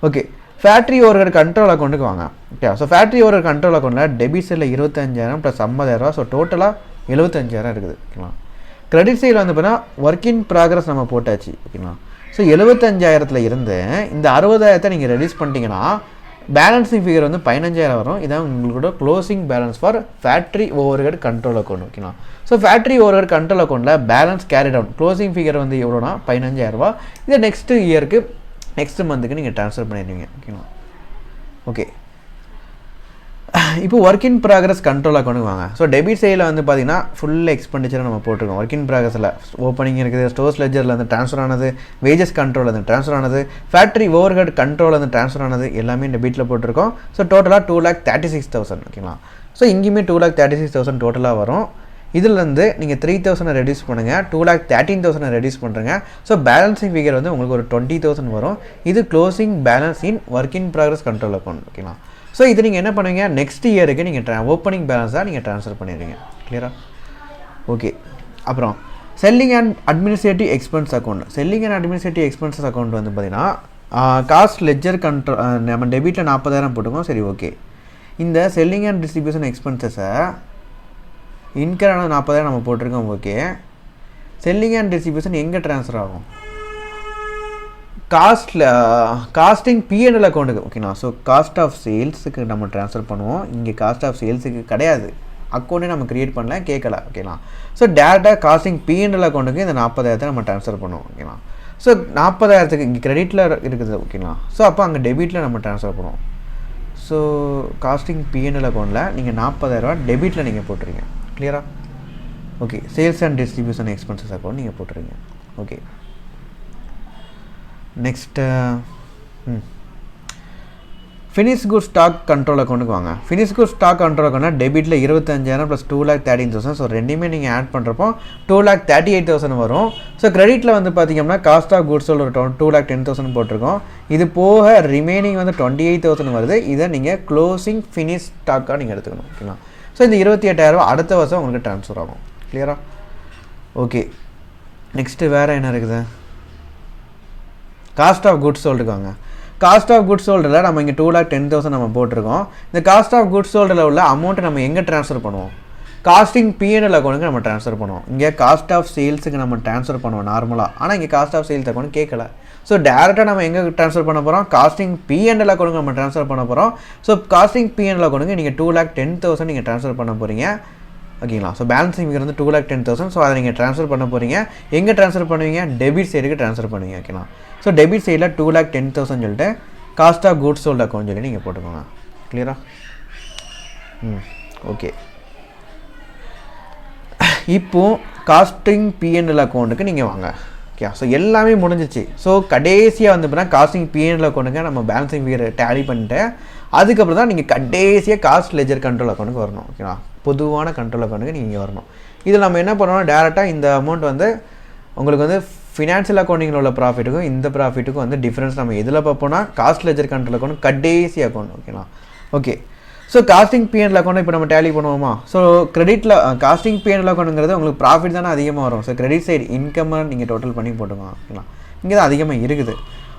A: ஓகே, ஃபேக்ட்ரி ஓவர் கண்ட்ரோல் அக்கௌண்ட்டுக்கு வாங்க. Okay, so factory over control அக்கௌண்ட்டில் டெபிட் சைடில் 25,000 + 50,000. ஸோ டோட்டலாக 75,000 இருக்குது. ஓகேங்களா. கிரெடிட் சைடில் வந்து பார்த்தீங்கன்னா ஒர்க் இன் ப்ராக்ரஸ் நம்ம போட்டாச்சு. ஓகேங்களா. ஸோ 75,000 இருந்து இந்த 60,000 நீங்கள் ரெடியூஸ் பண்ணிட்டீங்கன்னா பேலன்சிங் ஃபிகர் வந்து 15,000 வரும். இதான் உங்களோட closing balance for factory over head control account. ஓகேங்களா. So factory over head control அக்கௌண்ட்டில் balance carry down closing figure வந்து எவ்வளோனா 15,000. இதை நெக்ஸ்ட் நெக்ஸ்ட் மந்த்துக்கு நீங்கள் ட்ரான்ஸ்ஃபர் பண்ணிடுவீங்க. ஓகேங்களா. ஓகே, இப்போ ஒர்க் இன் ப்ராக்ரஸ் கண்ட்ரோல் அக்கௌண்ட்டுக்கு வாங்க. ஸோ டெபிட் சைடில் வந்து பார்த்தீங்கன்னா ஃபுல் எக்ஸ்பெண்டிச்சரை நம்ம போட்டிருக்கோம். ஒர்க் இன் ப்ராக்ரஸில் ஓப்பனிங் இருக்குது, ஸ்டோர்ஸ் லெஜரில் வந்து ட்ரான்ஸ்ஃபர் ஆனது, வேஜஸ் கண்ட்ரோல் வந்து ட்ரான்ஸ்ஃபர் ஆனது, ஃபேக்ட்ரி ஓவர் ஹெட் கண்ட்ரோல் வந்து ட்ரான்ஸ்ஃபர் ஆனது எல்லாமே டெபிட்டில் போட்டிருக்கோம். ஸோ டோட்டலாக 2,36,000 ஓகேங்களா. ஸோ இங்கேயுமே 2,36,000 டோட்டலாக வரும். இதிலேருந்து நீங்கள் 3,000 ரெடியூஸ் பண்ணுங்கள், 2,13,000 ரெடியூஸ் பண்ணுறங்க. ஸோ பேலன்சிங் ஃபிகர் வந்து உங்களுக்கு ஒரு 20,000 வரும். இது closing balance in work in progress control account ஓகேங்களா. ஸோ இது நீங்கள் என்ன பண்ணுவீங்க, நெக்ஸ்ட் இயருக்கு நீங்கள் ஓப்பனிங் பேலன்ஸாக நீங்கள் ட்ரான்ஸ்ஃபர் பண்ணிடுவீங்க. கிளியரா? ஓகே. அப்புறம் selling and administrative expense account. Selling and administrative expenses account வந்து பார்த்தீங்கன்னா காஸ்ட் லெஜர் கண்ட்ரோல் நம்ம டெபிட்டில் 40,000 போட்டுக்கோம். சரி ஓகே. இந்த செல்லிங் அண்ட் டிஸ்ட்ரிபியூஷன் எக்ஸ்பென்சஸை இன்கரான 40,000 நம்ம போட்டிருக்கோம். ஓகே. செல்லிங் அண்ட் டிஸ்ட்ரிபியூஷன் எங்கே ட்ரான்ஸ்ஃபர் ஆகும், காஸ்டிங் P&L அக்கௌண்ட்டுக்கு ஓகேண்ணா. ஸோ காஸ்ட் ஆஃப் சேல்ஸுக்கு நம்ம ட்ரான்ஸ்ஃபர் பண்ணுவோம். இங்கே காஸ்ட் ஆஃப் சேல்ஸுக்கு கிடையாது, அக்கௌண்ட்டே நம்ம க்ரியேட் பண்ணல, கேட்கல ஓகேண்ணா. ஸோ டேரெக்டாக காஸ்டிங் P&L அக்கௌண்ட்டுக்கு இந்த 40,000 நம்ம ட்ரான்ஸ்ஃபர் பண்ணுவோம் ஓகேண்ணா. ஸோ 40,000 இங்கே கிரெடிட்டில் இருக்குது ஓகேண்ணா. ஸோ அப்போ அங்கே டெபிட்டில் நம்ம ட்ரான்ஸ்ஃபர் பண்ணுவோம். ஸோ காஸ்டிங் P&L அக்கௌண்ட்டில் நீங்கள் 40,000 டெபிட்டில் நீங்கள் போட்டுருங்க. கிளியரா? Okay. Sales and distribution expenses account நீங்கள் போட்டுருங்க. Okay. Next finish good stock control அக்கௌண்ட்டுக்கு வாங்க. ஃபினிஷ் குட் ஸ்டாக் கண்ட்ரோல் அக்கௌண்ட்னா டெபிட்டில் 25,000 ப்ளஸ் 2,13,000. ஸோ ரெண்டுமே நீங்கள் ஆட் பண்ணுறப்போ 2,38,000 வரும். ஸோ கிரெடிட்டில் வந்து பார்த்தீங்கன்னா காஸ்ட் ஆஃப் குட்ஸ் ஒரு 2,10,000 போட்டிருக்கோம். இது போக ரிமைனிங் வந்து 28,000 வருது. இதை நீங்கள் க்ளோசிங் ஃபினிஷ் ஸ்டாக்காக நீங்கள் எடுத்துக்கணும் ஓகேங்களா. ஸோ இந்த 28,000 அடுத்த வருஷம் உங்களுக்கு ட்ரான்ஸ்ஃபர் ஆகும். கிளியரா? ஓகே. நெக்ஸ்ட்டு வேறு என்ன இருக்குது, காஸ்ட் ஆஃப் குட்ஸ் சோல்டுக்காங்க. காஸ்ட் ஆஃப் குட்ஸ் சோல்டில் நம்ம இங்கே 2,10,000 நம்ம போட்டிருக்கோம். இந்த காஸ்ட் ஆஃப் குட்ஸ் சோல்டில் உள்ள அமௌண்ட்டை நம்ம எங்கே ட்ரான்ஸ்ஃபர் பண்ணுவோம், காஸ்டிங் P&L அக்கௌண்ட்டுக்கு நம்ம ட்ரான்ஸ்ஃபர் பண்ணுவோம். இங்கே காஸ்ட் ஆஃப் சேல்ஸுக்கு நம்ம ட்ரான்ஸ்ஃபர் பண்ணுவோம் நார்மலாக. ஆனால் இங்கே காஸ்ட் ஆஃப் சேல்ஸ் அக்கௌண்ட் கேட்கல. ஸோ டேரெக்டாக நம்ம எங்கே ட்ரான்ஸ்ஃபர் பண்ண போகிறோம், காஸ்டிங் P&L அக்கௌண்ட்டுக்கு நம்ம ட்ரான்ஸ்ஃபர் பண்ண போகிறோம். ஸோ காஸ்டிங் P&L அக்கௌண்ட்டுக்கு நீங்கள் 2,10,000 நீங்கள் ட்ரான்ஸ்ஃபர் பண்ண போகிறீங்க ஓகேங்களா. ஸோ பேலன்சிங் ஃபிகர் வந்து 2,10,000. ஸோ அதை நீங்கள் ட்ரான்ஸ்ஃபர் பண்ண போகிறீங்க. எங்கே ட்ரான்ஸ்ஃபர் பண்ணுவீங்க, டெபிட் சைடுக்கு ட்ரான்ஸ்ஃபர் பண்ணுவீங்க ஓகேங்களா. ஸோ டெபிட் சைடில் 2,10,000 சொல்லிட்டு cost of goods sold account சொல்லி நீங்கள் போட்டுக்கோங்க. கிளியரா? ஓகே. இப்போது காஸ்டிங் P&L அக்கௌண்ட்டுக்கு நீங்கள் வாங்க. ஓகே. ஸோ எல்லாமே முடிஞ்சிச்சு. ஸோ கடைசியாக வந்து பார்த்தீங்கன்னா காஸ்டிங் P&L அக்கௌண்ட்டுக்கு நம்ம பேலன்சிங் ஃபிகர் டேலி பண்ணிட்டு அதுக்கப்புறம் தான் நீங்கள் கடைசியாக காஸ்ட் லெஜர் கண்ட்ரோல் அக்கௌண்ட்டுக்கு வரணும் ஓகேவா. பொதுவான கண்ட்ரோல் அக்கௌண்ட்டுக்கு நீங்கள் வரணும். இதில் நம்ம என்ன பண்ணோம்னா டேரெக்டாக இந்த அமௌண்ட் வந்து உங்களுக்கு வந்து ஃபினான்ஷியல் அக்கௌண்டிங்கில் உள்ள ப்ராஃபிட்டுக்கும் இந்த ப்ராஃபிட்டுக்கும் வந்து டிஃப்ரென்ஸ் நம்ம எதில் பார்ப்போம்னா காஸ்ட் லெஜர் கண்ட்ரோல் அக்கௌண்ட் கடைசி அக்கௌண்ட் ஓகேங்களா. Okay. So costing P&L account இப்போ நம்ம டேலி பண்ணுவோமா. ஸோ கிரெடிட்டில் காஸ்டிங் P&L அக்கௌண்ட்டுங்கிறது உங்களுக்கு ப்ராஃபிட் தானே அதிகமாக வரும். ஸோ கிரெடிட் சைடு இன்கம்மை நீங்கள் டோட்டல் பண்ணி போட்டுங்க ஓகேங்களா. இங்கே தான் அதிகமாக இருக்குது.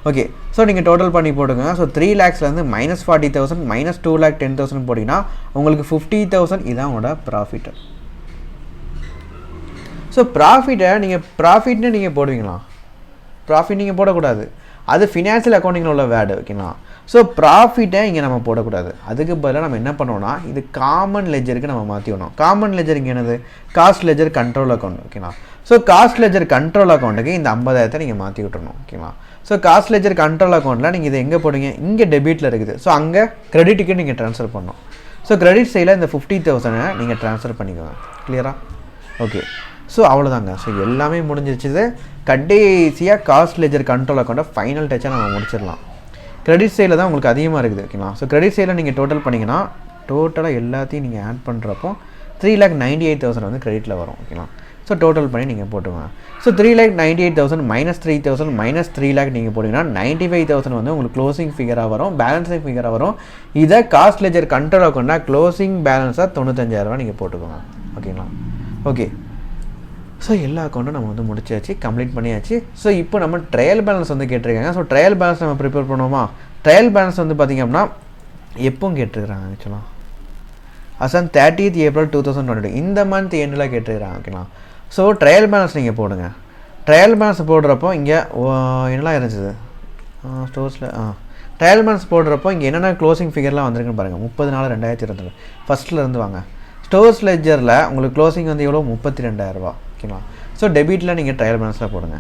A: ஓகே. ஸோ நீங்கள் டோட்டல் பண்ணி போட்டுங்க. ஸோ 3 lakhsலேருந்து -40,000 -2,10,000 போட்டிங்கன்னா உங்களுக்கு 50,000 இதான் உங்களோட ப்ராஃபிட்டு. ஸோ ப்ராஃபிட்னு நீங்கள் போடுவீங்களா, ப்ராஃபிட் நீங்கள் போடக்கூடாது, அது ஃபினான்ஷியல் அக்கௌண்டிங்கில் உள்ள வேர்டு ஓகேங்களா. ஸோ ப்ராஃபிட்டை இங்கே நம்ம போடக்கூடாது. அதுக்கு பதிலாக நம்ம என்ன பண்ணோம்னா இது காமன் லெஜருக்கு நம்ம மாற்றிடணும். காமன் லெஜர் இங்கே என்னது, காஸ்ட் லெஜர் கண்ட்ரோல் அக்கௌண்ட் ஓகேங்களா. ஸோ காஸ்ட் லெஜர் கண்ட்ரோல் அக்கௌண்ட்டுக்கு இந்த 50,000 நீங்கள் மாற்றி விட்டுறணும் ஓகேங்களா. ஸோ காஸ்ட் லெஜர் கண்ட்ரோல் அக்கௌண்ட்டில் நீங்கள் இதை எங்கே போடுங்க, இங்கே டெபிட்டில் இருக்குது. ஸோ அங்கே கிரெடிட்டுக்கு நீங்கள் ட்ரான்ஸ்ஃபர் பண்ணணும். ஸோ கிரெடிட் சைடில் இந்த 50,000 நீங்கள் ட்ரான்ஸ்ஃபர் பண்ணிக்கோங்க. கிளியரா? ஓகே. ஸோ அவ்வளோதாங்க. ஸோ எல்லாமே முடிஞ்சிருச்சு. கடைசியாக காஸ்ட் லெஜர் கண்ட்ரோல் அக்கௌண்ட்டை ஃபைனல் டச்சாக நம்ம முடிச்சிடலாம். கிரெடிட் சைடில் தான் உங்களுக்கு அதிகமாக இருக்குது ஓகேங்களா. ஸோ கிரெடிட் சைடில் நீங்கள் டோட்டல் பண்ணிங்கன்னா டோட்டலாக எல்லாத்தையும் நீங்கள் ஆட் பண்ணுறப்போ 3,98,000 வந்து கிரெடிட்டில் வரும் ஓகேங்களா. ஸோ டோட்டல் பண்ணி நீங்கள் போட்டுங்க. ஸோ 3,98,000 -3,000 -3 lakh நீங்கள் போட்டிங்கன்னா 95,000 வந்து உங்களுக்கு க்ளோசிங் ஃபிகராக வரும், பேலன்ஸிங் ஃபிகராக வரும். இதை காஸ்ட் லெஜர் கண்ட்ரோல் அக்கௌண்ட்னா க்ளோசிங் பேலன்ஸாக 95,000 நீங்கள் போட்டுக்கோங்க ஓகேங்களா. ஓகே. ஸோ எல்லா அக்கௌண்ட்டும் நம்ம வந்து முடிச்சாச்சு, கம்ப்ளீட் பண்ணியாச்சு. ஸோ இப்போ நம்ம ட்ரையல் பேலன்ஸ் வந்து கேட்டிருக்காங்க. ஸோ ட்ரையல் பேலன்ஸ் நம்ம ப்ரிப்பேர் பண்ணுவோமா. ட்ரையல் பேலன்ஸ் வந்து பார்த்திங்க அப்படின்னா எப்போ கேட்டிருக்கிறாங்க ஆக்சுவலாக அசன் 30th April 2022 இந்த மந்த் எண்டில் கேட்டிருக்கிறாங்க ஓகேங்களா. ஸோ ட்ரையல் பேலன்ஸ் நீங்கள் போடுங்க. ட்ரையல் பேலன்ஸ் போடுறப்போ இங்கே என்னெல்லாம் இருந்துச்சு ஸ்டோர்ஸில் ட்ரையல் பேலன்ஸ் போடுறப்போ இங்கே என்னென்ன க்ளோசிங் ஃபிகர்லாம் வந்திருக்குன்னு பாருங்கள். 30/4/2022 ஃபஸ்ட்டில் இருந்து வாங்க. ஸ்டோர்ஸ் லெஜரில் உங்களுக்கு க்ளோசிங் வந்து எவ்வளோ 32,000 ஓகேங்களா. ஸோ டெபிட்டில் நீங்கள் ட்ரையல் பேலன்ஸில் போடுங்க.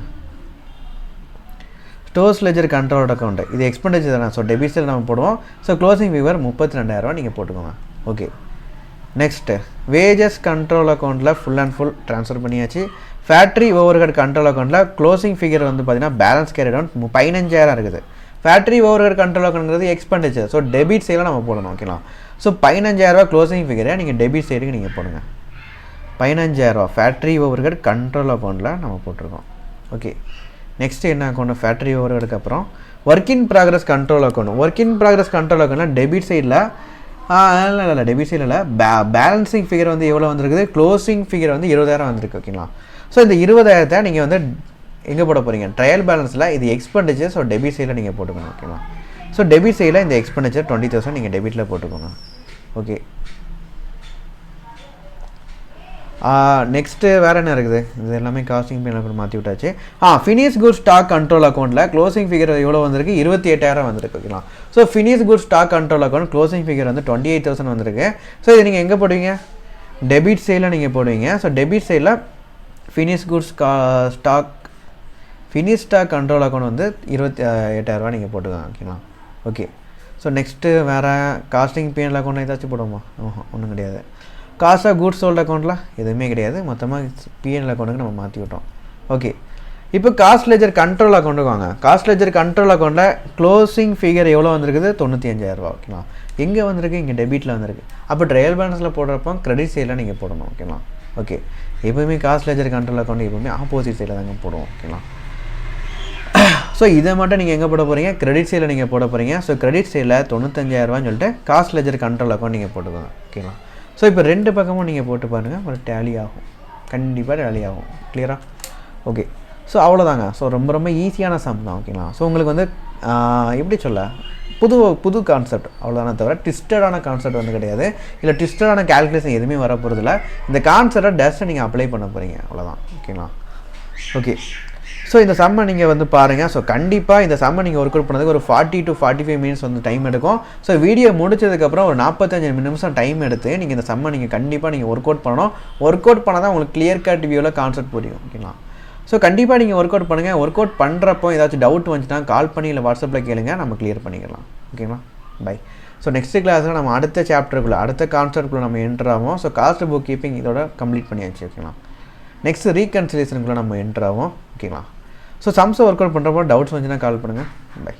A: ஸ்டோர்ஸ் லெஜர் கண்ட்ரோல் அக்கௌண்ட் இது எக்ஸ்பெண்டிச்சர் தானே. ஸோ டெபிட்ஸில் நம்ம போடுவோம். ஸோ க்ளோசிங் ஃபிகர் 32,000 நீங்கள் போட்டுக்கோங்க ஓகே. நெக்ஸ்ட்டு வேஜஸ் கண்ட்ரோல் அக்கௌண்ட்டில் ஃபுல் அண்ட் ஃபுல் ட்ரான்ஸ்ஃபர் பண்ணியாச்சு. ஃபேக்ட்ரி ஓவர்ஹெட் கண்ட்ரோல் அக்கௌண்ட்டில் க்ளோசிங் ஃபிகர் வந்து பார்த்தீங்கன்னா பேலன்ஸ் கேரி டவுன் 15,000 இருக்குது. ஃபேக்ட்ரி ஓவர்ஹெட் கண்ட்ரோல் அக்கௌண்ட்ங்கிறது எக்ஸ்பெண்டிச்சர். ஸோ டெபிட் சைடில் நம்ம போடணும். ஓகேங்களா. ஸோ 15,000 க்ளோசிங் ஃபிகரை நீங்கள் டெபிட் சைடுக்கு நீங்கள் போடுங்க. 15,000 ஃபேக்ட்ரி ஓவர்ஹெட் கண்ட்ரோல் அக்கௌண்ட்டில் நம்ம போட்டிருக்கோம். ஓகே. நெக்ஸ்ட்டு என்ன அக்கௌண்ட்? ஃபேக்ட்ரி ஓவர்ஹெடுக்கு அப்புறம் work in progress control account. Work in progress control அக்கௌண்ட்டில் டெபிட் சைடில் இல்லை டெபிட் சைடில் பேலன்சிங் ஃபிகர் வந்து எவ்வளோ வந்திருக்குது? க்ளோசிங் ஃபிகர் வந்து 20,000 வந்திருக்கு. ஓகேங்களா. ஸோ இந்த 20,000 நீங்கள் வந்து எங்கே போட போகிறீங்க? ட்ரையல் பேலன்ஸில் இது எக்ஸ்பெண்டிச்சர். ஸோ டெபிட் சைடில் நீங்கள் போட்டுக்கணும். ஓகேங்களா. ஸோ டெபிட் சைடில் இந்த எக்ஸ்பெண்டிச்சர் 20,000 நீங்கள் டெபிட்டில் போட்டுக்கோங்க. ஓகே. நெக்ஸ்ட்டு வேறு என்ன இருக்குது? இது எல்லாமே காஸ்டிங் பேனல் மாற்றி விட்டாச்சு. ஃபினிஷ் குட் ஸ்டாக் கண்ட்ரோல் அக்கௌண்ட்டில் க்ளோசிங் ஃபிகர் எவ்வளோ வந்திருக்கு? 28,000 வந்திருக்கு. ஓகேங்களா. So finish good stock control account closing figure வந்து 28,000 வந்திருக்கு. ஸோ இது நீங்கள் எங்கே போடுவீங்க? டெபிட் சைடில் நீங்கள் போடுவீங்க. ஸோ டெபிட் சைடில் finish good stock control account வந்து 28,000 நீங்கள் போட்டுக்கோங்க. ஓகேங்களா. ஓகே. ஸோ நெக்ஸ்ட்டு வேறு காஸ்டிங் பேனல் அக்கௌண்ட் ஏதாச்சும் போடுவோமா? ஒன்றும் கிடையாது. காஸ்ட் ஆஃப் குட்ஸ் சோல்ட் அக்கௌண்ட்டில் எதுவுமே கிடையாது. மொத்தமாக பிஎன்எல் அக்கௌண்ட்டுக்கு நம்ம மாற்றி விட்டோம். ஓகே. இப்போ காஸ்ட் லெஜர் கண்ட்ரோல் அக்கௌண்ட்டுக்கு வாங்க. காஸ்ட் லெஜர் கண்ட்ரோல் அக்கௌண்ட்டில் க்ளோசிங் ஃபிகர் எவ்வளோ வந்திருக்குது? 95,000. ஓகேங்களா. எங்கே வந்திருக்கு? இங்கே டெபிட்டில் வந்திருக்கு. அப்போ ட்ரையல் பேலன்ஸில் போடுறப்போ கிரெடிட் சைடில் நீங்கள் போடணும். ஓகேங்களா. ஓகே. எப்போவுமே காஸ்ட் லெஜர் கண்ட்ரோல் அக்கௌண்ட் எப்போவுமே ஆப்போசிட் சைடில் தாங்க போடுவோம். ஓகேங்களா. ஸோ இதை மட்டும் நீங்கள் எங்கே போட போகிறீங்க? கிரெடிட் சைடில் நீங்கள் போட போகிறீங்க. ஸோ கிரெடிட் சைடில் 95,000 சொல்லிட்டு காஸ்ட் லெஜர் கண்ட்ரோல் அக்கௌண்ட் நீங்கள் போட்டுக்கோங்க. ஓகேங்களா. ஸோ இப்போ ரெண்டு பக்கமும் நீங்கள் போட்டு பாருங்கள். ஒரு டேலி ஆகும். கண்டிப்பாக டேலி ஆகும். கிளியராக? ஓகே. ஸோ அவ்வளோதாங்க. ஸோ ரொம்ப ரொம்ப ஈஸியான சம் தான். ஓகேங்களா. ஸோ உங்களுக்கு வந்து எப்படி சொல்ல புது கான்செப்ட் அவ்வளோதானே தவிர ட்விஸ்டடான கான்செப்ட் வந்து கிடையாது. இல்லை ட்விஸ்டடான கேல்குலேஷன் எதுவுமே வர போகிறதில்ல. இந்த கான்செப்டை டஸ்ட்டை நீங்கள் அப்ளை பண்ண போகிறீங்க. அவ்வளோதான். ஓகேங்களா. ஓகே. ஸோ இந்த சம்மை நீங்கள் வந்து பாருங்கள். ஸோ கண்டிப்பாக இந்த சம்மை நீங்கள் ஒர்க் அவுட் பண்ணதுக்கு ஒரு 40 to 45 மினிட்ஸ் வந்து டைம் எடுக்கும். ஸோ வீடியோ முடிச்சதுக்கப்புறம் ஒரு 45 நிமிஷம் டைம் எடுத்து நீங்கள் இந்த சம்மை நீங்கள் கண்டிப்பாக நீங்கள் ஒர்க் அவுட் பண்ணணும். ஒர்க் அவுட் பண்ணால் தான் உங்களுக்கு கிளியர் கட் வியூவில் கான்செப்ட் புரியும். ஓகேங்களா. ஸோ கண்டிப்பாக நீங்கள் ஒர்க் அவுட் பண்ணுங்கள். ஒர்க் அவுட் பண்ணுறப்போ ஏதாச்சும் டவுட் வந்துச்சுன்னா கால் பண்ணி இல்லை வாட்ஸ்அப்பில் கேளுங்க. நம்ம கிளியர் பண்ணிக்கலாம். ஓகேங்களா. பை. ஸோ நெக்ஸ்ட் கிளாஸில் நம்ம அடுத்த சாப்டருக்குள்ளே அடுத்த கான்செப்ட்குள்ளே நம்ம என்ட்ரு ஆகும். ஸோ காஸ்ட் புக் கீப்பிங் இதோட கம்ப்ளீட் பண்ணியாச்சு. ஓகேங்களா. நெக்ஸ்ட் ரீகன்சிலேஷனுக்குள்ளே நம்ம என்ட்ரு ஆகும். ஓகேங்களா. ஸோ சம்ஸை ஒர்க் அவுட் பண்ணுறப்போ டவுட்ஸ் வந்துச்சுன்னா கால் பண்ணுங்கள். பை.